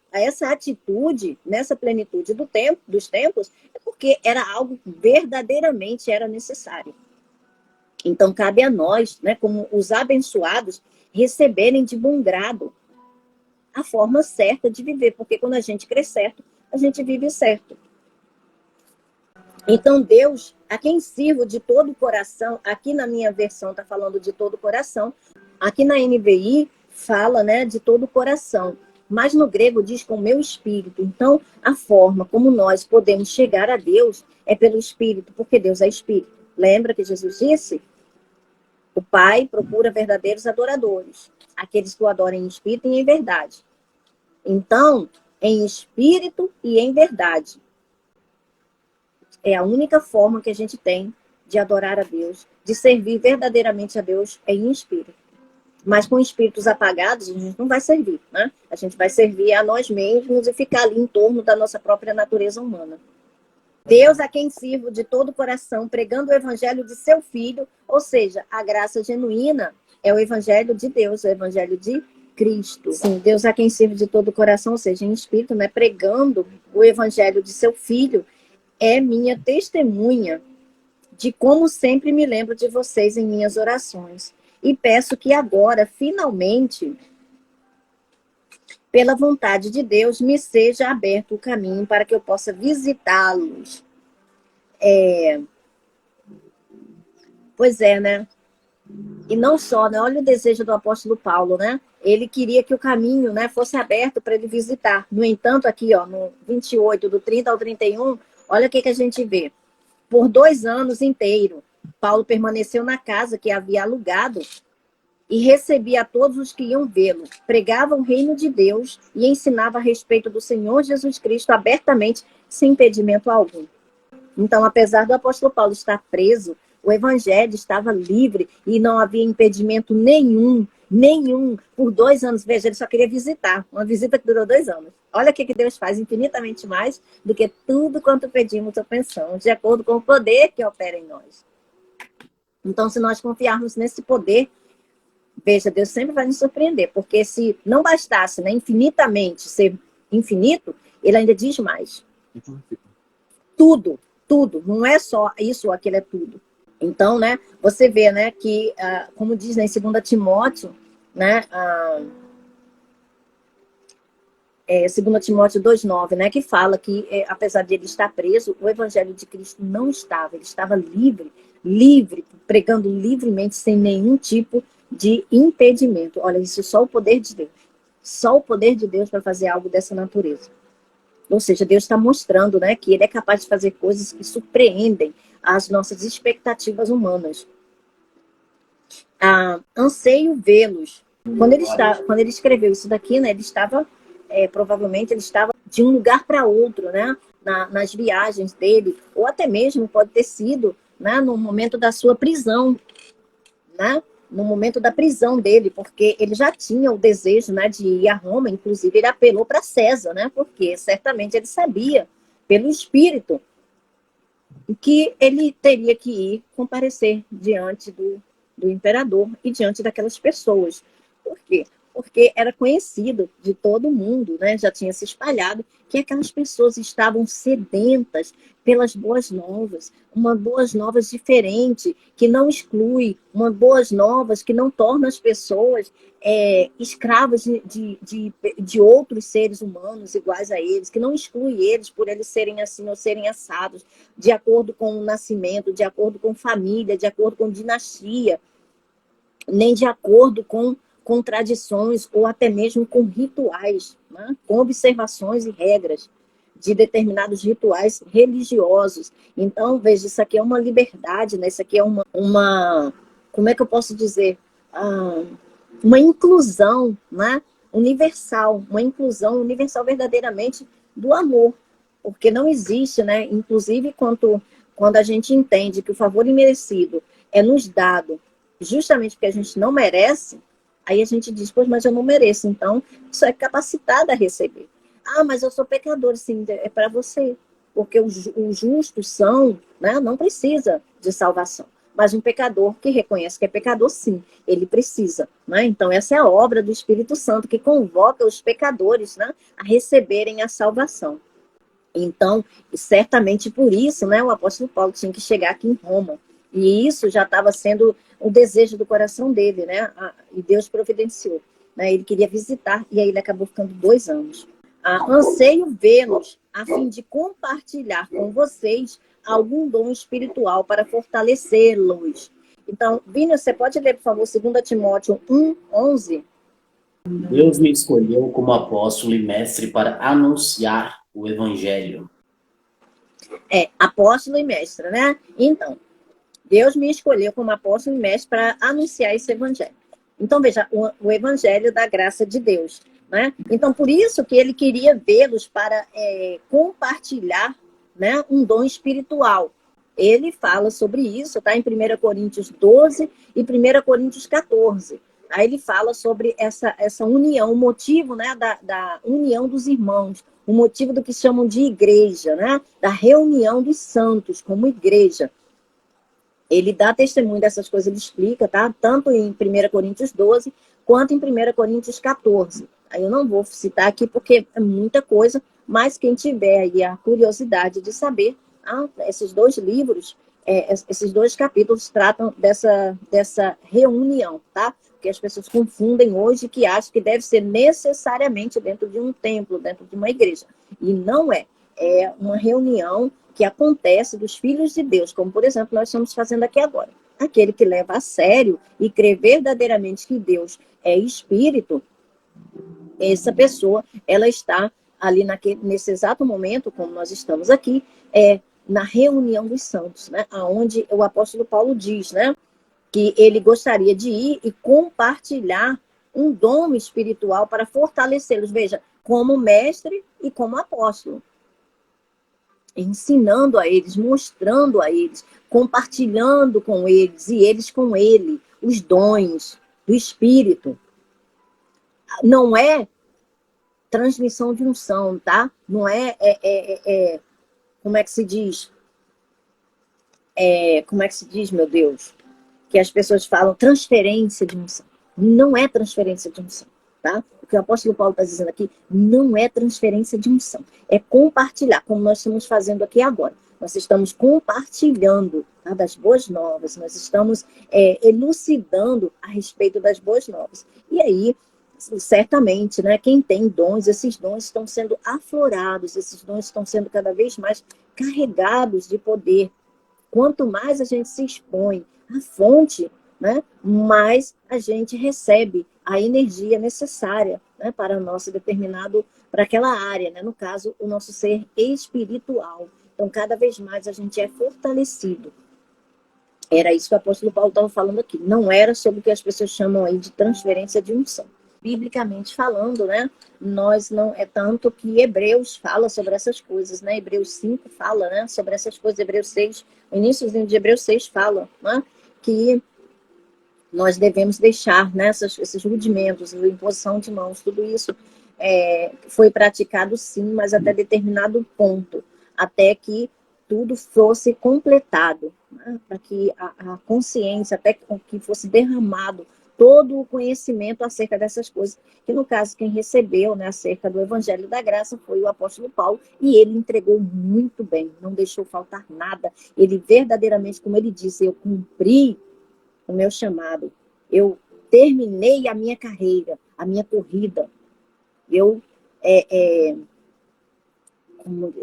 atitude, nessa plenitude dos tempos, é porque era algo que verdadeiramente era necessário. Então, cabe a nós, né, como os abençoados, receberem de bom grado a forma certa de viver, porque quando a gente crê certo, a gente vive certo. Então, Deus, a quem sirvo de todo o coração, aqui na minha versão está falando de todo o coração, aqui na NVI fala, né, de todo o coração, mas no grego diz com o meu espírito. Então, a forma como nós podemos chegar a Deus é pelo espírito, porque Deus é espírito. Lembra que Jesus disse? O Pai procura verdadeiros adoradores, aqueles que o adoram em espírito e em verdade. Então, em espírito e em verdade. É a única forma que a gente tem de adorar a Deus, de servir verdadeiramente a Deus é em espírito. Mas com espíritos apagados, a gente não vai servir, né? A gente vai servir a nós mesmos e ficar ali em torno da nossa própria natureza humana. Deus a quem sirvo de todo o coração, pregando o evangelho de seu Filho, ou seja, a graça genuína é o evangelho de Deus, o evangelho de Cristo. Sim, Deus a quem sirvo de todo o coração, ou seja, em espírito, né? Pregando o evangelho de seu Filho, é minha testemunha de como sempre me lembro de vocês em minhas orações. E peço que agora, finalmente, pela vontade de Deus, me seja aberto o caminho para que eu possa visitá-los. Pois é, né? E não só, né? Olha o desejo do apóstolo Paulo, né? Ele queria que o caminho, né, fosse aberto para ele visitar. No entanto, aqui, ó, no 28, do 30 ao 31, olha o que a gente vê. Por 2 anos inteiros, Paulo permaneceu na casa que havia alugado e recebia a todos os que iam vê-lo. Pregava o reino de Deus e ensinava a respeito do Senhor Jesus Cristo abertamente, sem impedimento algum. Então, apesar do apóstolo Paulo estar preso, o evangelho estava livre e não havia impedimento nenhum. Por 2 anos. Veja, ele só queria visitar. Uma visita que durou 2 anos. Olha o que Deus faz infinitamente mais do que tudo quanto pedimos ou pensamos, de acordo com o poder que opera em nós. Então, se nós confiarmos nesse poder, veja, Deus sempre vai nos surpreender, porque se não bastasse, né, infinitamente ser infinito, ele ainda diz mais. Tudo, não é só isso ou aquilo, é tudo. Então, né, você vê, né, que, como diz, né, em 2 Timóteo, né, 2 Timóteo 2,9, né, que fala que, apesar de ele estar preso, o evangelho de Cristo não estava, ele estava livre, pregando livremente, sem nenhum tipo de impedimento. Olha, isso é só o poder de Deus. Só o poder de Deus para fazer algo dessa natureza. Ou seja, Deus está mostrando, né, que ele é capaz de fazer coisas que surpreendem as nossas expectativas humanas. Anseio vê-los. Quando ele escreveu isso daqui, né, ele estava, provavelmente, ele estava de um lugar para outro, né, nas viagens dele, ou até mesmo pode ter sido, né, no momento da sua prisão, né, no momento da prisão dele, porque ele já tinha o desejo, né, de ir a Roma. Inclusive ele apelou para César, né, porque certamente ele sabia, pelo Espírito, que ele teria que ir comparecer diante do imperador e diante daquelas pessoas. Por quê? porque era conhecido de todo mundo, né? Já tinha se espalhado que aquelas pessoas estavam sedentas pelas boas novas, uma boas novas diferente, que não exclui, uma boas novas que não torna as pessoas escravas de outros seres humanos iguais a eles, que não exclui eles por eles serem assim ou serem assados, de acordo com o nascimento, de acordo com família, de acordo com dinastia, nem de acordo com tradições ou até mesmo com rituais, né? Com observações e regras de determinados rituais religiosos. Então, veja, isso aqui é uma liberdade, né? Isso aqui é como é que eu posso dizer? Uma inclusão, né? Universal, uma inclusão universal verdadeiramente do amor, porque não existe, né? Inclusive, quando a gente entende que o favor imerecido é nos dado justamente porque a gente não merece, aí a gente diz, pois, mas eu não mereço, então isso é capacitada a receber. Ah, mas eu sou pecador, sim, é para você, porque os justos são, né, não precisa de salvação, mas um pecador que reconhece que é pecador, sim, ele precisa, né? Então essa é a obra do Espírito Santo que convoca os pecadores, né, a receberem a salvação. Então, certamente por isso, né, o apóstolo Paulo tinha que chegar aqui em Roma. E isso já estava sendo o desejo do coração dele, né? E Deus providenciou. Né? Ele queria visitar, e aí ele acabou ficando 2 anos. Anseio vê-los, a fim de compartilhar com vocês algum dom espiritual para fortalecê-los. Então, Vini, você pode ler, por favor, 2 Timóteo 1:11? Deus me escolheu como apóstolo e mestre para anunciar o evangelho. Apóstolo e mestre, né? Então, Deus me escolheu como apóstolo e mestre para anunciar esse evangelho. Então, veja, o evangelho da graça de Deus, né? Então, por isso que ele queria vê-los para compartilhar, né, um dom espiritual. Ele fala sobre isso, tá? Em 1 Coríntios 12 e 1 Coríntios 14. Aí ele fala sobre essa união, o motivo, né, da união dos irmãos, o motivo do que chamam de igreja, né? Da reunião dos santos como igreja. Ele dá testemunho dessas coisas, ele explica, tá? Tanto em 1 Coríntios 12, quanto em 1 Coríntios 14. Aí eu não vou citar aqui porque é muita coisa, mas quem tiver aí a curiosidade de saber, esses 2 livros, esses 2 capítulos tratam dessa reunião, tá? Porque as pessoas confundem hoje que acham que deve ser necessariamente dentro de um templo, dentro de uma igreja. E não é. É uma reunião que acontece dos filhos de Deus, como, por exemplo, nós estamos fazendo aqui agora. Aquele que leva a sério e crê verdadeiramente que Deus é espírito, essa pessoa, ela está ali nesse exato momento, como nós estamos aqui, na reunião dos santos, né? Onde o apóstolo Paulo diz, né, que ele gostaria de ir e compartilhar um dom espiritual para fortalecê-los, veja, como mestre e como apóstolo. Ensinando a eles, mostrando a eles, compartilhando com eles e eles com ele, os dons do Espírito. Não é transmissão de unção, tá? Não como é que se diz? Como é que se diz, meu Deus? Que as pessoas falam transferência de unção. Não é transferência de unção, tá? O que o apóstolo Paulo está dizendo aqui não é transferência de unção. É compartilhar, como nós estamos fazendo aqui agora. Nós estamos compartilhando, tá, das boas novas. Nós estamos elucidando a respeito das boas novas. E aí, certamente, né, quem tem dons, esses dons estão sendo aflorados, esses dons estão sendo cada vez mais carregados de poder. Quanto mais a gente se expõe à fonte, né, mais a gente recebe a energia necessária, né, para para aquela área, né, no caso, o nosso ser espiritual. Então, cada vez mais a gente é fortalecido. Era isso que o apóstolo Paulo estava falando aqui. Não era sobre o que as pessoas chamam aí de transferência de unção. Biblicamente falando, né, nós não é tanto que Hebreus fala sobre essas coisas, né? Hebreus 5 fala, né, sobre essas coisas. Hebreus 6, o início de Hebreus 6 fala, né, que nós devemos deixar, né, esses rudimentos, a imposição de mãos, tudo isso foi praticado sim, mas até determinado ponto, até que tudo fosse completado, né, para que a consciência, até que fosse derramado todo o conhecimento acerca dessas coisas, que no caso quem recebeu, né, acerca do Evangelho da Graça foi o apóstolo Paulo, e ele entregou muito bem, não deixou faltar nada. Ele verdadeiramente, como ele disse, eu cumpri o meu chamado, eu terminei a minha carreira, a minha corrida, eu, como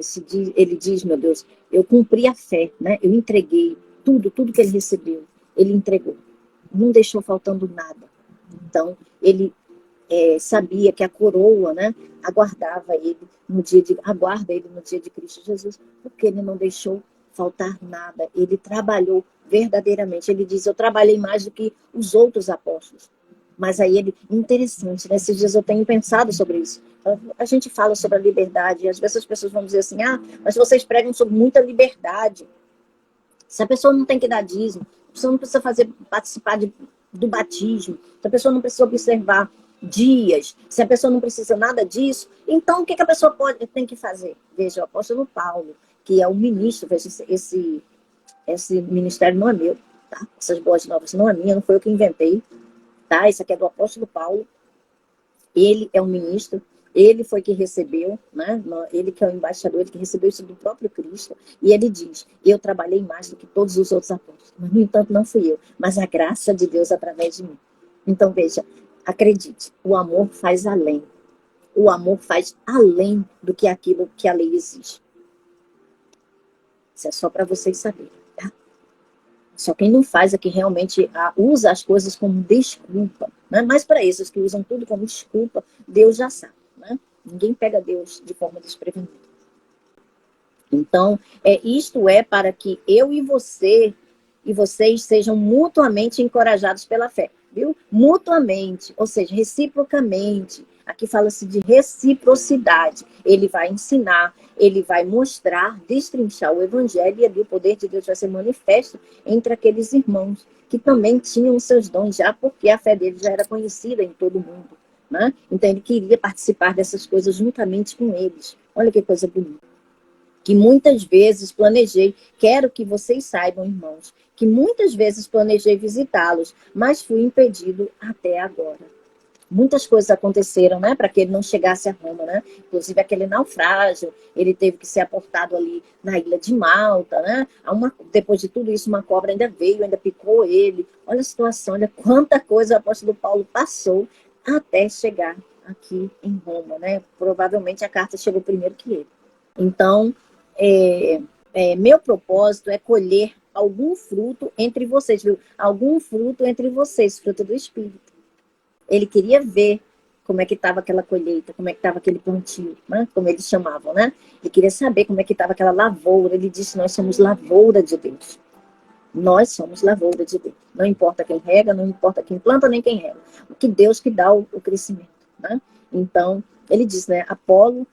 ele diz, meu Deus, eu cumpri a fé, né? Eu entreguei tudo que ele recebeu, ele entregou, não deixou faltando nada. Então, ele sabia que a coroa, né, aguarda ele no dia de Cristo Jesus, porque ele não deixou faltar nada, ele trabalhou verdadeiramente. Ele diz, eu trabalhei mais do que os outros apóstolos. Mas aí interessante, né? Esses dias eu tenho pensado sobre isso. A gente fala sobre a liberdade, e às vezes as pessoas vão dizer assim, mas vocês pregam sobre muita liberdade. Se a pessoa não tem que dar dízimo, a pessoa não precisa participar do batismo, se a pessoa não precisa observar dias, se a pessoa não precisa nada disso, então o que a pessoa tem que fazer? Veja, o apóstolo Paulo, que é o ministro, veja, esse ministério não é meu, tá? Essas boas novas não é minha, não foi eu que inventei, tá? Isso aqui é do apóstolo Paulo, ele é um ministro, ele foi que recebeu, né? Ele que é o embaixador, ele que recebeu isso do próprio Cristo, e ele diz, eu trabalhei mais do que todos os outros apóstolos, mas no entanto não fui eu, mas a graça de Deus através de mim. Então veja, acredite, o amor faz além, o amor faz além do que aquilo que a lei exige. Isso é só para vocês saberem, tá? Só quem não faz é que realmente usa as coisas como desculpa, né? Mas para esses que usam tudo como desculpa, Deus já sabe, né? Ninguém pega Deus de forma desprevenida. Então, isto é para que eu e você e vocês sejam mutuamente encorajados pela fé, viu? Mutuamente, ou seja, reciprocamente. Aqui fala-se de reciprocidade. Ele vai ensinar, ele vai mostrar, destrinchar o evangelho, e ali o poder de Deus vai ser manifesto entre aqueles irmãos que também tinham os seus dons já, porque a fé dele já era conhecida em todo o mundo, né? Então ele queria participar dessas coisas juntamente com eles. Olha que coisa bonita. Que muitas vezes planejei, quero que vocês saibam, irmãos, que muitas vezes planejei visitá-los, mas fui impedido até agora. Muitas coisas aconteceram, né, para que ele não chegasse a Roma, né? Inclusive aquele naufrágio, ele teve que ser aportado ali na ilha de Malta, né? Depois de tudo isso, uma cobra ainda veio, ainda picou ele. Olha a situação, olha quanta coisa o apóstolo Paulo passou até chegar aqui em Roma, né? Provavelmente a carta chegou primeiro que ele. Então, meu propósito é colher algum fruto entre vocês, viu? Algum fruto entre vocês, fruto do Espírito. Ele queria ver como é que estava aquela colheita, como é que estava aquele plantio, né? Como eles chamavam, né? Ele queria saber como é que estava aquela lavoura. Ele disse, nós somos lavoura de Deus. Nós somos lavoura de Deus. Não importa quem rega, não importa quem planta, nem quem rega. O que Deus que dá o crescimento, né? Então, ele diz, né? Apolo,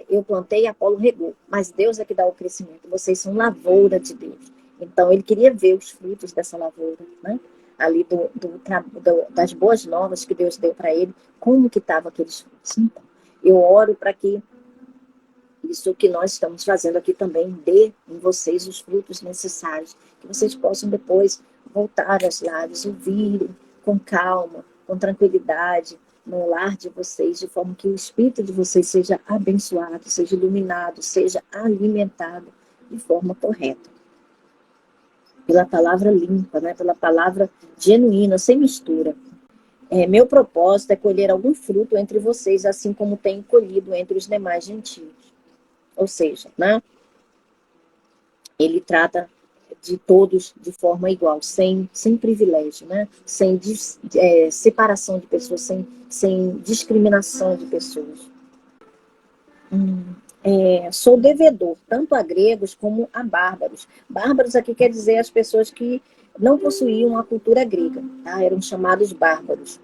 eu plantei, Apolo regou, mas Deus é que dá o crescimento. Vocês são lavoura de Deus. Então, ele queria ver os frutos dessa lavoura, né? Ali das boas novas que Deus deu para ele, como que estavam aqueles frutos. Então, eu oro para que isso que nós estamos fazendo aqui também dê em vocês os frutos necessários, que vocês possam depois voltar às lares, ouvirem com calma, com tranquilidade, no lar de vocês, de forma que o espírito de vocês seja abençoado, seja iluminado, seja alimentado de forma correta. Pela palavra limpa, né? Pela palavra genuína, sem mistura. Meu propósito é colher algum fruto entre vocês, assim como tenho colhido entre os demais gentios. Ou seja, né? Ele trata de todos de forma igual, sem privilégio, né? Sem separação de pessoas, sem discriminação de pessoas. Sou devedor, tanto a gregos como a bárbaros. Bárbaros aqui quer dizer as pessoas que não possuíam a cultura grega, tá? Eram chamados bárbaros.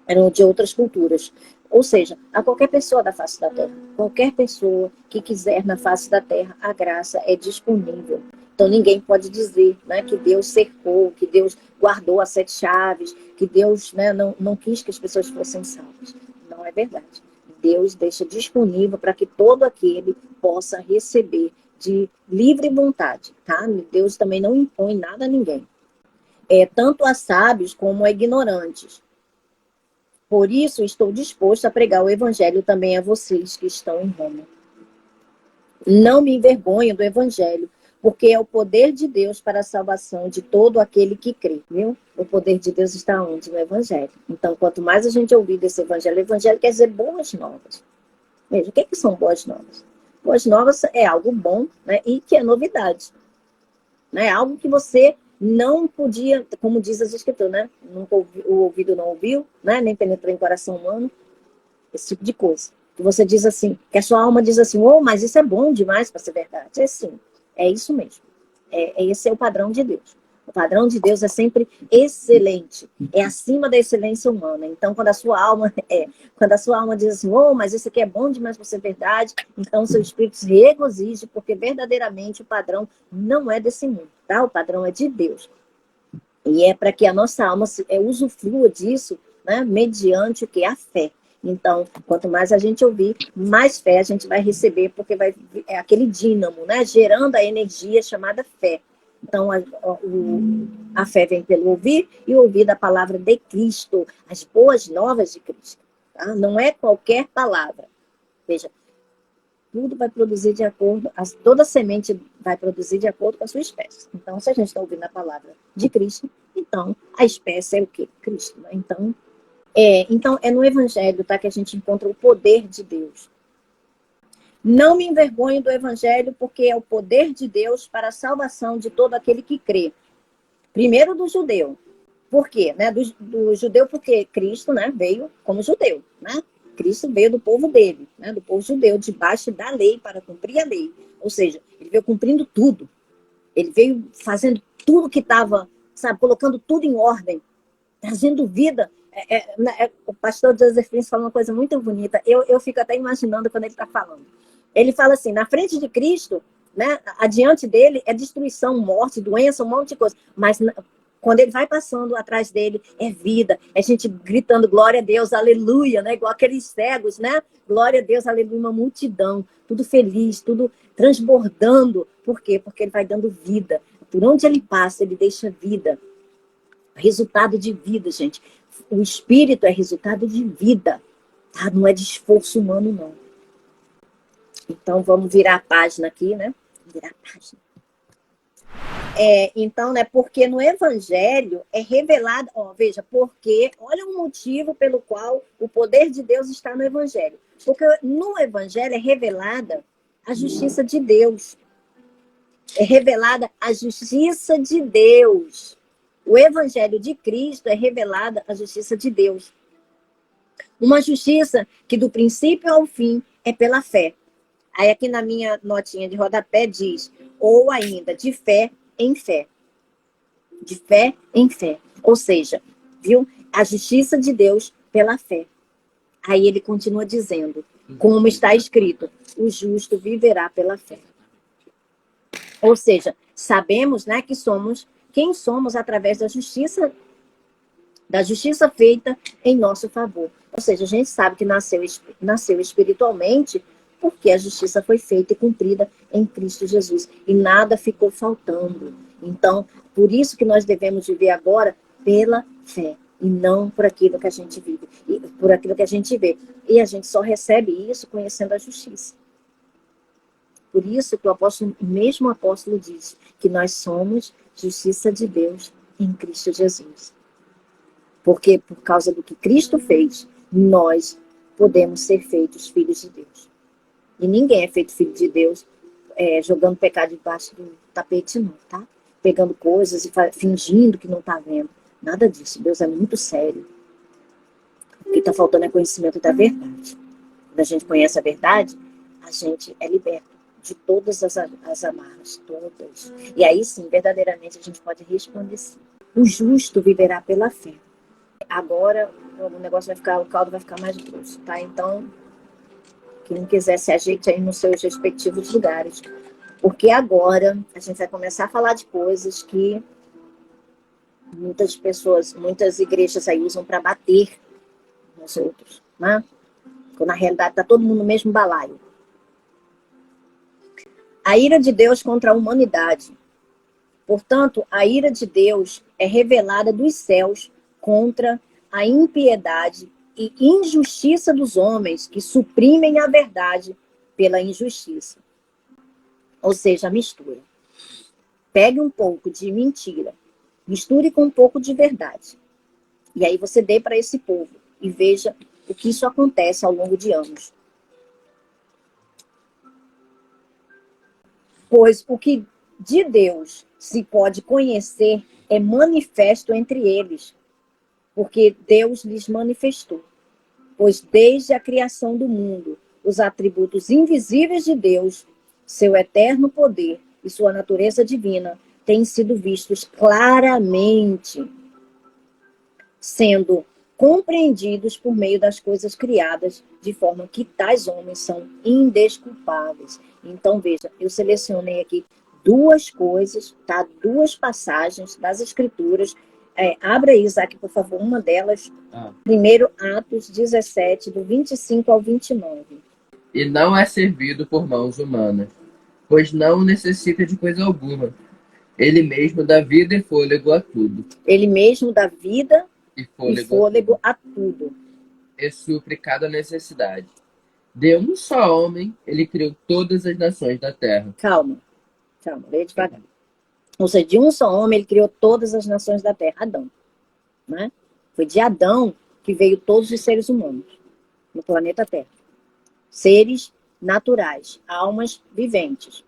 Eram de outras culturas. Ou seja, a qualquer pessoa da face da terra, qualquer pessoa que quiser na face da terra, a graça é disponível. Então ninguém pode dizer, né, que Deus cercou, que Deus guardou as 7 chaves, que Deus, né, não quis que as pessoas fossem salvas. Não é verdade. Deus deixa disponível para que todo aquele possa receber de livre vontade, tá? Deus também não impõe nada a ninguém. tanto a sábios como a ignorantes. Por isso, estou disposto a pregar o evangelho também a vocês que estão em Roma. Não me envergonho do evangelho, porque é o poder de Deus para a salvação de todo aquele que crê, viu? O poder de Deus está onde? No evangelho. Então, quanto mais a gente ouvir desse evangelho, o evangelho quer dizer boas novas. Veja, o que são boas novas? Boas novas é algo bom, né? E que é novidade. Né? Algo que você não podia, como diz as escrituras, né? Nunca o ouvido não ouviu, né? Nem penetrou em coração humano, esse tipo de coisa. Que você diz assim, que a sua alma diz assim, oh, mas isso é bom demais para ser verdade. É sim, é isso mesmo. Esse é o padrão de Deus. O padrão de Deus é sempre excelente, é acima da excelência humana. Então, quando a sua alma diz assim, oh, mas isso aqui é bom demais para ser verdade, então o seu espírito se regozije, porque verdadeiramente o padrão não é desse mundo, tá? O padrão é de Deus. E é para que a nossa alma usufrua disso, né, mediante o que? A fé. Então, quanto mais a gente ouvir, mais fé a gente vai receber, porque é aquele dínamo, né, gerando a energia chamada fé. Então, a fé vem pelo ouvir, e ouvir da palavra de Cristo, as boas novas de Cristo. Tá? Não é qualquer palavra. Veja, tudo vai produzir de acordo, toda semente vai produzir de acordo com a sua espécie. Então, se a gente está ouvindo a palavra de Cristo, então a espécie é o quê? Cristo. Né? Então, é no Evangelho, tá, que a gente encontra o poder de Deus. Não me envergonho do Evangelho, porque é o poder de Deus para a salvação de todo aquele que crê. Primeiro do judeu. Por quê? Né? Do judeu, porque Cristo, né, veio como judeu. Né? Cristo veio do povo dele, né, do povo judeu, debaixo da lei, para cumprir a lei. Ou seja, ele veio cumprindo tudo. Ele veio fazendo tudo que estava, sabe, colocando tudo em ordem, trazendo vida. O pastor Joseph Prince fala uma coisa muito bonita. Eu fico até imaginando quando ele está falando. Ele fala assim, na frente de Cristo, né, adiante dele é destruição, morte, doença, um monte de coisa. Mas quando ele vai passando atrás dele, é vida. É gente gritando glória a Deus, aleluia, né? Igual aqueles cegos, né? Glória a Deus, aleluia, uma multidão. Tudo feliz, tudo transbordando. Por quê? Porque ele vai dando vida. Por onde ele passa, ele deixa vida. Resultado de vida, gente. O Espírito é resultado de vida. Tá? Não é de esforço humano, não. Então, vamos virar a página aqui, né? Virar a página. Então, né, porque no Evangelho é revelado, veja, porque, olha o motivo pelo qual o poder de Deus está no Evangelho. Porque no Evangelho é revelada a justiça de Deus. É revelada a justiça de Deus. O Evangelho de Cristo é revelada a justiça de Deus. Uma justiça que do princípio ao fim é pela fé. Aí aqui na minha notinha de rodapé diz, ou ainda, de fé em fé. De fé em fé. Ou seja, viu? A justiça de Deus pela fé. Aí ele continua dizendo, como está escrito, o justo viverá pela fé. Ou seja, sabemos, né, que somos quem somos através da justiça feita em nosso favor. Ou seja, a gente sabe que nasceu espiritualmente, porque a justiça foi feita e cumprida em Cristo Jesus. E nada ficou faltando. Então, por isso que nós devemos viver agora pela fé. E não por aquilo que a gente vive. E por aquilo que a gente vê. E a gente só recebe isso conhecendo a justiça. Por isso que o mesmo apóstolo diz que nós somos justiça de Deus em Cristo Jesus. Porque por causa do que Cristo fez, nós podemos ser feitos filhos de Deus. E ninguém é feito filho de Deus jogando pecado debaixo do tapete, não, tá? Pegando coisas e fingindo que não está vendo. Nada disso. Deus é muito sério. O que está faltando é conhecimento da verdade. Quando a gente conhece a verdade, a gente é liberto de todas as amarras, todas. E aí sim, verdadeiramente, a gente pode resplandecer. O justo viverá pela fé. Agora, o caldo vai ficar mais grosso, tá? Então, quem quiser se ajeite aí nos seus respectivos lugares. Porque agora a gente vai começar a falar de coisas que muitas igrejas aí usam para bater nos outros, né? Quando na realidade está todo mundo no mesmo balaio. A ira de Deus contra a humanidade. Portanto, a ira de Deus é revelada dos céus contra a impiedade e injustiça dos homens que suprimem a verdade pela injustiça. Ou seja, a mistura. Pegue um pouco de mentira, misture com um pouco de verdade. E aí você dê para esse povo e veja o que isso acontece ao longo de anos. Pois o que de Deus se pode conhecer é manifesto entre eles, porque Deus lhes manifestou. Pois desde a criação do mundo, os atributos invisíveis de Deus, seu eterno poder e sua natureza divina têm sido vistos claramente, sendo compreendidos por meio das coisas criadas, de forma que tais homens são indesculpáveis. Então, veja, eu selecionei aqui duas coisas, tá? Duas passagens das Escrituras. Abra aí, Isaac, por favor, uma delas. Primeiro, Atos 17, do 25 ao 29. E não é servido por mãos humanas, pois não necessita de coisa alguma. Ele mesmo dá vida e fôlego a tudo. Ele mesmo dá vida E e fôlego a tudo. E supre cada necessidade. De um só homem, ele criou todas as nações da terra. Calma, leia devagar. Ou seja, de um só homem, ele criou todas as nações da terra, Adão. Né? Foi de Adão que veio todos os seres humanos no planeta Terra. Seres naturais, almas viventes.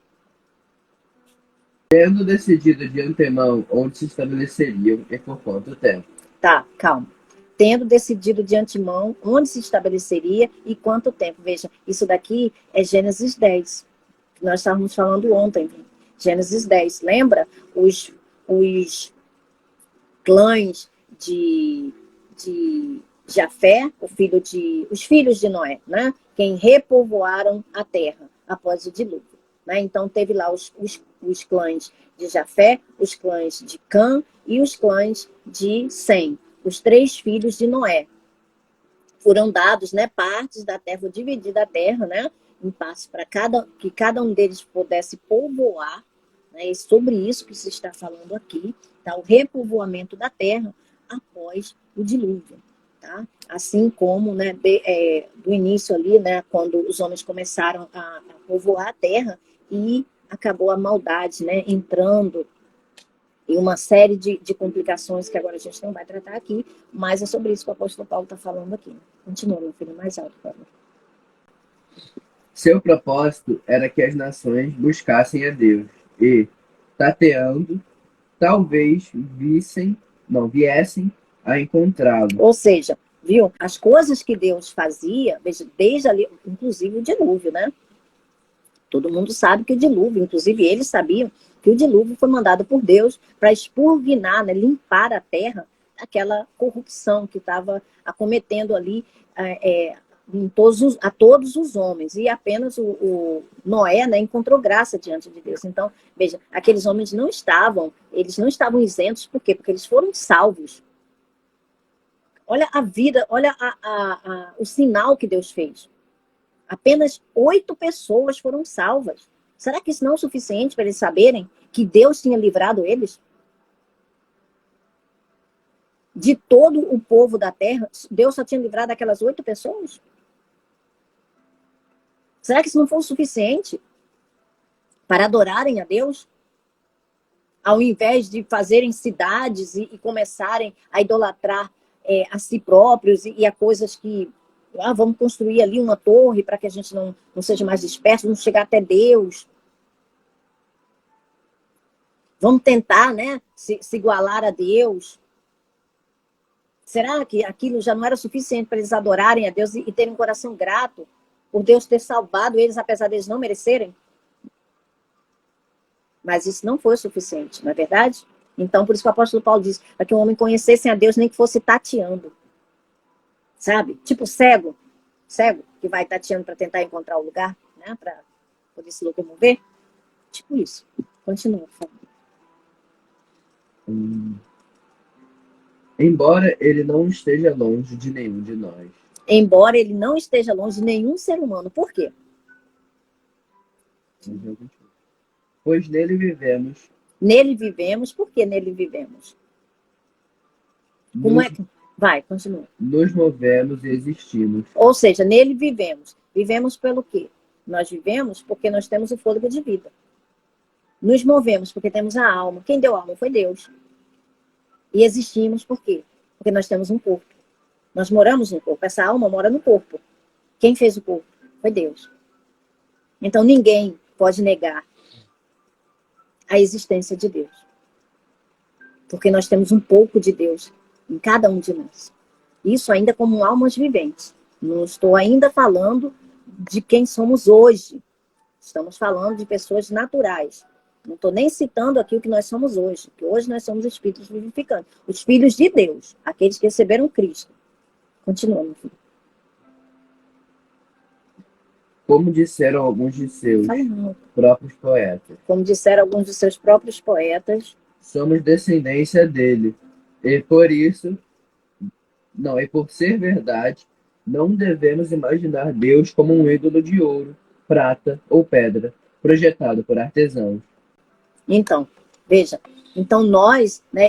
Tendo decidido de antemão onde se estabeleceriam e por quanto tempo. Tá, calma. Tendo decidido de antemão onde se estabeleceria e quanto tempo. Veja, isso daqui é Gênesis 10, que nós estávamos falando ontem. Gênesis 10. Lembra? Os clãs de Jafé, os filhos de Noé, né? Quem repovoaram a terra após o dilúvio. Né? Então, teve lá os clãs de Jafé, os clãs de Cã e os clãs de Sem, os 3 filhos de Noé. Foram dados, né, partes da terra, dividida a terra, né, em partes para que cada um deles pudesse povoar, né, e sobre isso que se está falando aqui, tá, o repovoamento da terra após o dilúvio. Tá? Assim como, né, do início ali, né, quando os homens começaram a povoar a terra e acabou a maldade, né, entrando em uma série de complicações que agora a gente não vai tratar aqui, mas é sobre isso que o apóstolo Paulo está falando aqui. Continua, meu filho, mais alto, por favor. Seu propósito era que as nações buscassem a Deus e, tateando, talvez viessem a encontrá-lo. Ou seja, viu? As coisas que Deus fazia, desde ali, inclusive o dilúvio, né? Todo mundo sabe que o dilúvio, inclusive eles sabiam que o dilúvio foi mandado por Deus para expurgar, né, limpar a terra daquela corrupção que estava acometendo ali a todos os homens. E apenas o Noé, né, encontrou graça diante de Deus. Então, veja, aqueles homens eles não estavam isentos, por quê? Porque eles foram salvos. Olha a vida, olha o sinal que Deus fez. Apenas 8 pessoas foram salvas. Será que isso não é o suficiente para eles saberem que Deus tinha livrado eles? De todo o povo da terra, Deus só tinha livrado aquelas 8 pessoas? Será que isso não foi o suficiente para adorarem a Deus? Ao invés de fazerem cidades e começarem a idolatrar a si próprios e a coisas que... vamos construir ali uma torre para que a gente não seja mais disperso, vamos chegar até Deus. Vamos tentar, né, se igualar a Deus. Será que aquilo já não era suficiente para eles adorarem a Deus e terem um coração grato por Deus ter salvado eles, apesar deles não merecerem? Mas isso não foi o suficiente, não é verdade? Então, por isso que o apóstolo Paulo diz, para que o homem conhecesse a Deus, nem que fosse tateando. Sabe? Tipo cego que vai tateando para tentar encontrar o lugar, né? Para poder se locomover. Tipo isso. Continua, por favor. Embora ele não esteja longe de nenhum de nós. Embora ele não esteja longe de nenhum ser humano. Por quê? Pois nele vivemos. Nele vivemos. Por que nele vivemos? Como é que... Vai, continua. Nos movemos e existimos. Ou seja, nele vivemos. Vivemos pelo quê? Nós vivemos porque nós temos o fôlego de vida. Nos movemos porque temos a alma. Quem deu a alma foi Deus. E existimos por quê? Porque nós temos um corpo. Nós moramos no corpo. Essa alma mora no corpo. Quem fez o corpo? Foi Deus. Então ninguém pode negar a existência de Deus. Porque nós temos um pouco de Deus em cada um de nós. Isso ainda como almas viventes. Não estou ainda falando de quem somos hoje. Estamos falando de pessoas naturais. Não estou nem citando aqui o que nós somos hoje. Que hoje nós somos espíritos vivificantes. Os filhos de Deus. Aqueles que receberam Cristo. Continua, meu filho. Como disseram alguns de seus próprios poetas. Como disseram alguns de seus próprios poetas. Somos descendência dele. E por isso, e por ser verdade, não devemos imaginar Deus como um ídolo de ouro, prata ou pedra, projetado por artesãos. Então, veja, então nós, né,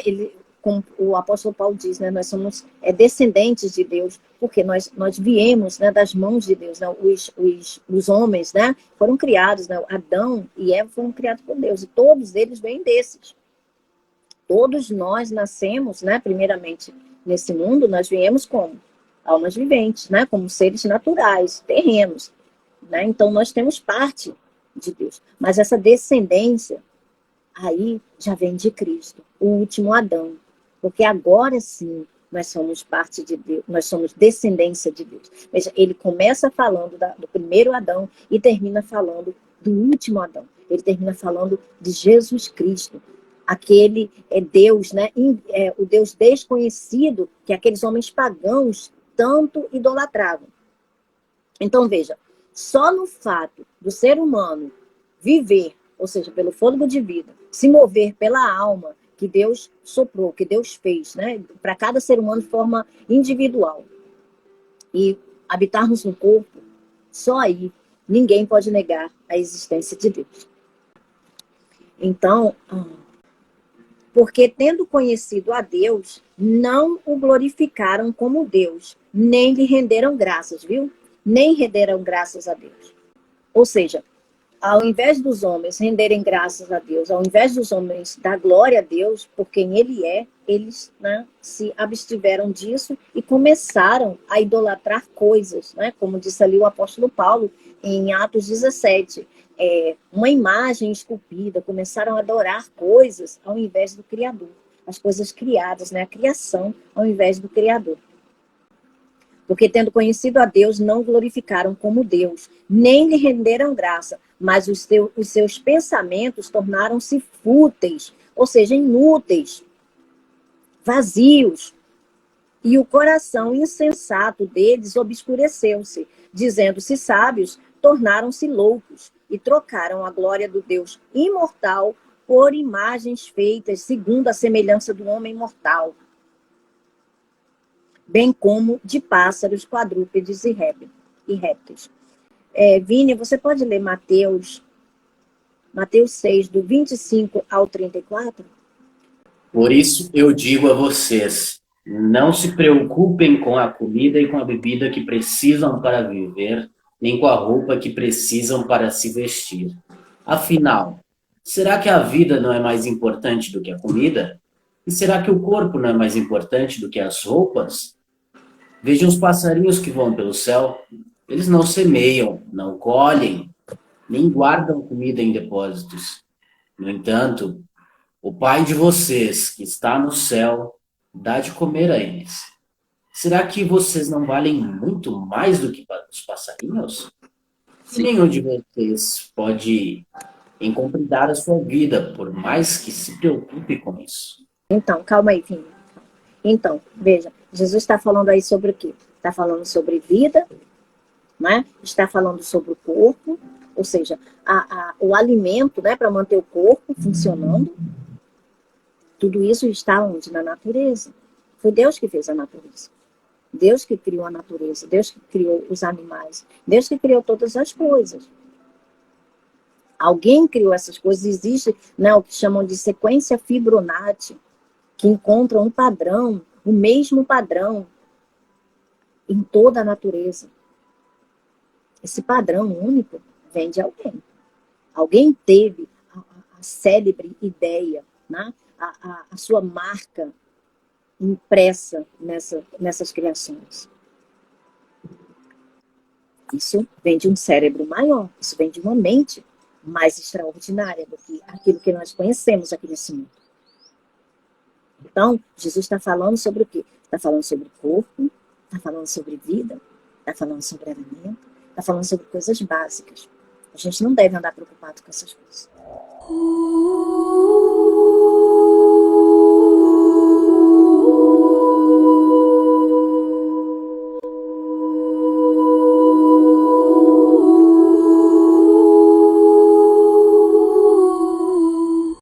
como o apóstolo Paulo diz, né, nós somos descendentes de Deus, porque nós viemos, né, das mãos de Deus, né, os homens, né, foram criados, né, Adão e Eva foram criados por Deus, e todos eles vêm desses. Todos nós nascemos, né, primeiramente nesse mundo, nós viemos como almas viventes, né, como seres naturais, terrenos, né, então nós temos parte de Deus, mas essa descendência aí já vem de Cristo, o último Adão, porque agora sim nós somos parte de Deus, nós somos descendência de Deus. Veja, ele começa falando do primeiro Adão e termina falando do último Adão. Ele termina falando de Jesus Cristo, aquele Deus, né, o Deus desconhecido que aqueles homens pagãos tanto idolatravam. Então veja, só no fato do ser humano viver, ou seja, pelo fôlego de vida, se mover pela alma que Deus soprou, que Deus fez, né, para cada ser humano de forma individual, e habitarmos no corpo, só aí ninguém pode negar a existência de Deus. Então, porque tendo conhecido a Deus, não o glorificaram como Deus, nem lhe renderam graças, viu? Nem renderam graças a Deus. Ou seja, ao invés dos homens renderem graças a Deus, ao invés dos homens dar glória a Deus por quem Ele é, eles, né, se abstiveram disso e começaram a idolatrar coisas, né, como disse ali o apóstolo Paulo em Atos 17, uma imagem esculpida, começaram a adorar coisas ao invés do Criador, as coisas criadas, né, a criação ao invés do Criador. Porque tendo conhecido a Deus, não glorificaram como Deus, nem lhe renderam graça, mas os seus pensamentos tornaram-se fúteis, ou seja, inúteis, vazios. E o coração insensato deles obscureceu-se, dizendo-se sábios, tornaram-se loucos, e trocaram a glória do Deus imortal por imagens feitas segundo a semelhança do homem mortal, bem como de pássaros, quadrúpedes e répteis. Vini, você pode ler Mateus 6, do 25 ao 34? Por isso eu digo a vocês, não se preocupem com a comida e com a bebida que precisam para viver, nem com a roupa que precisam para se vestir. Afinal, será que a vida não é mais importante do que a comida? E será que o corpo não é mais importante do que as roupas? Vejam os passarinhos que voam pelo céu. Eles não semeiam, não colhem, nem guardam comida em depósitos. No entanto, o Pai de vocês, que está no céu, dá de comer a eles. Será que vocês não valem muito mais do que os passarinhos? E nenhum de vocês pode encontrar a sua vida, por mais que se preocupe com isso. Então, calma aí, Vini. Então, veja, Jesus está falando aí sobre o quê? Está falando sobre vida, né? Está falando sobre o corpo, ou seja, o alimento, né, para manter o corpo funcionando. Tudo isso está onde? Na natureza. Foi Deus que fez a natureza. Deus que criou a natureza, Deus que criou os animais, Deus que criou todas as coisas. Alguém criou essas coisas. Existe, né, o que chamam de sequência Fibonacci, que encontra um padrão, o mesmo padrão em toda a natureza. Esse padrão único vem de alguém. Alguém teve a célebre ideia, né? a sua marca impressa nessas criações. Isso vem de um cérebro maior, isso vem de uma mente mais extraordinária do que aquilo que nós conhecemos aqui nesse mundo. Então, Jesus está falando sobre o quê? Está falando sobre corpo, está falando sobre vida, está falando sobre alimento, está falando sobre coisas básicas. A gente não deve andar preocupado com essas coisas.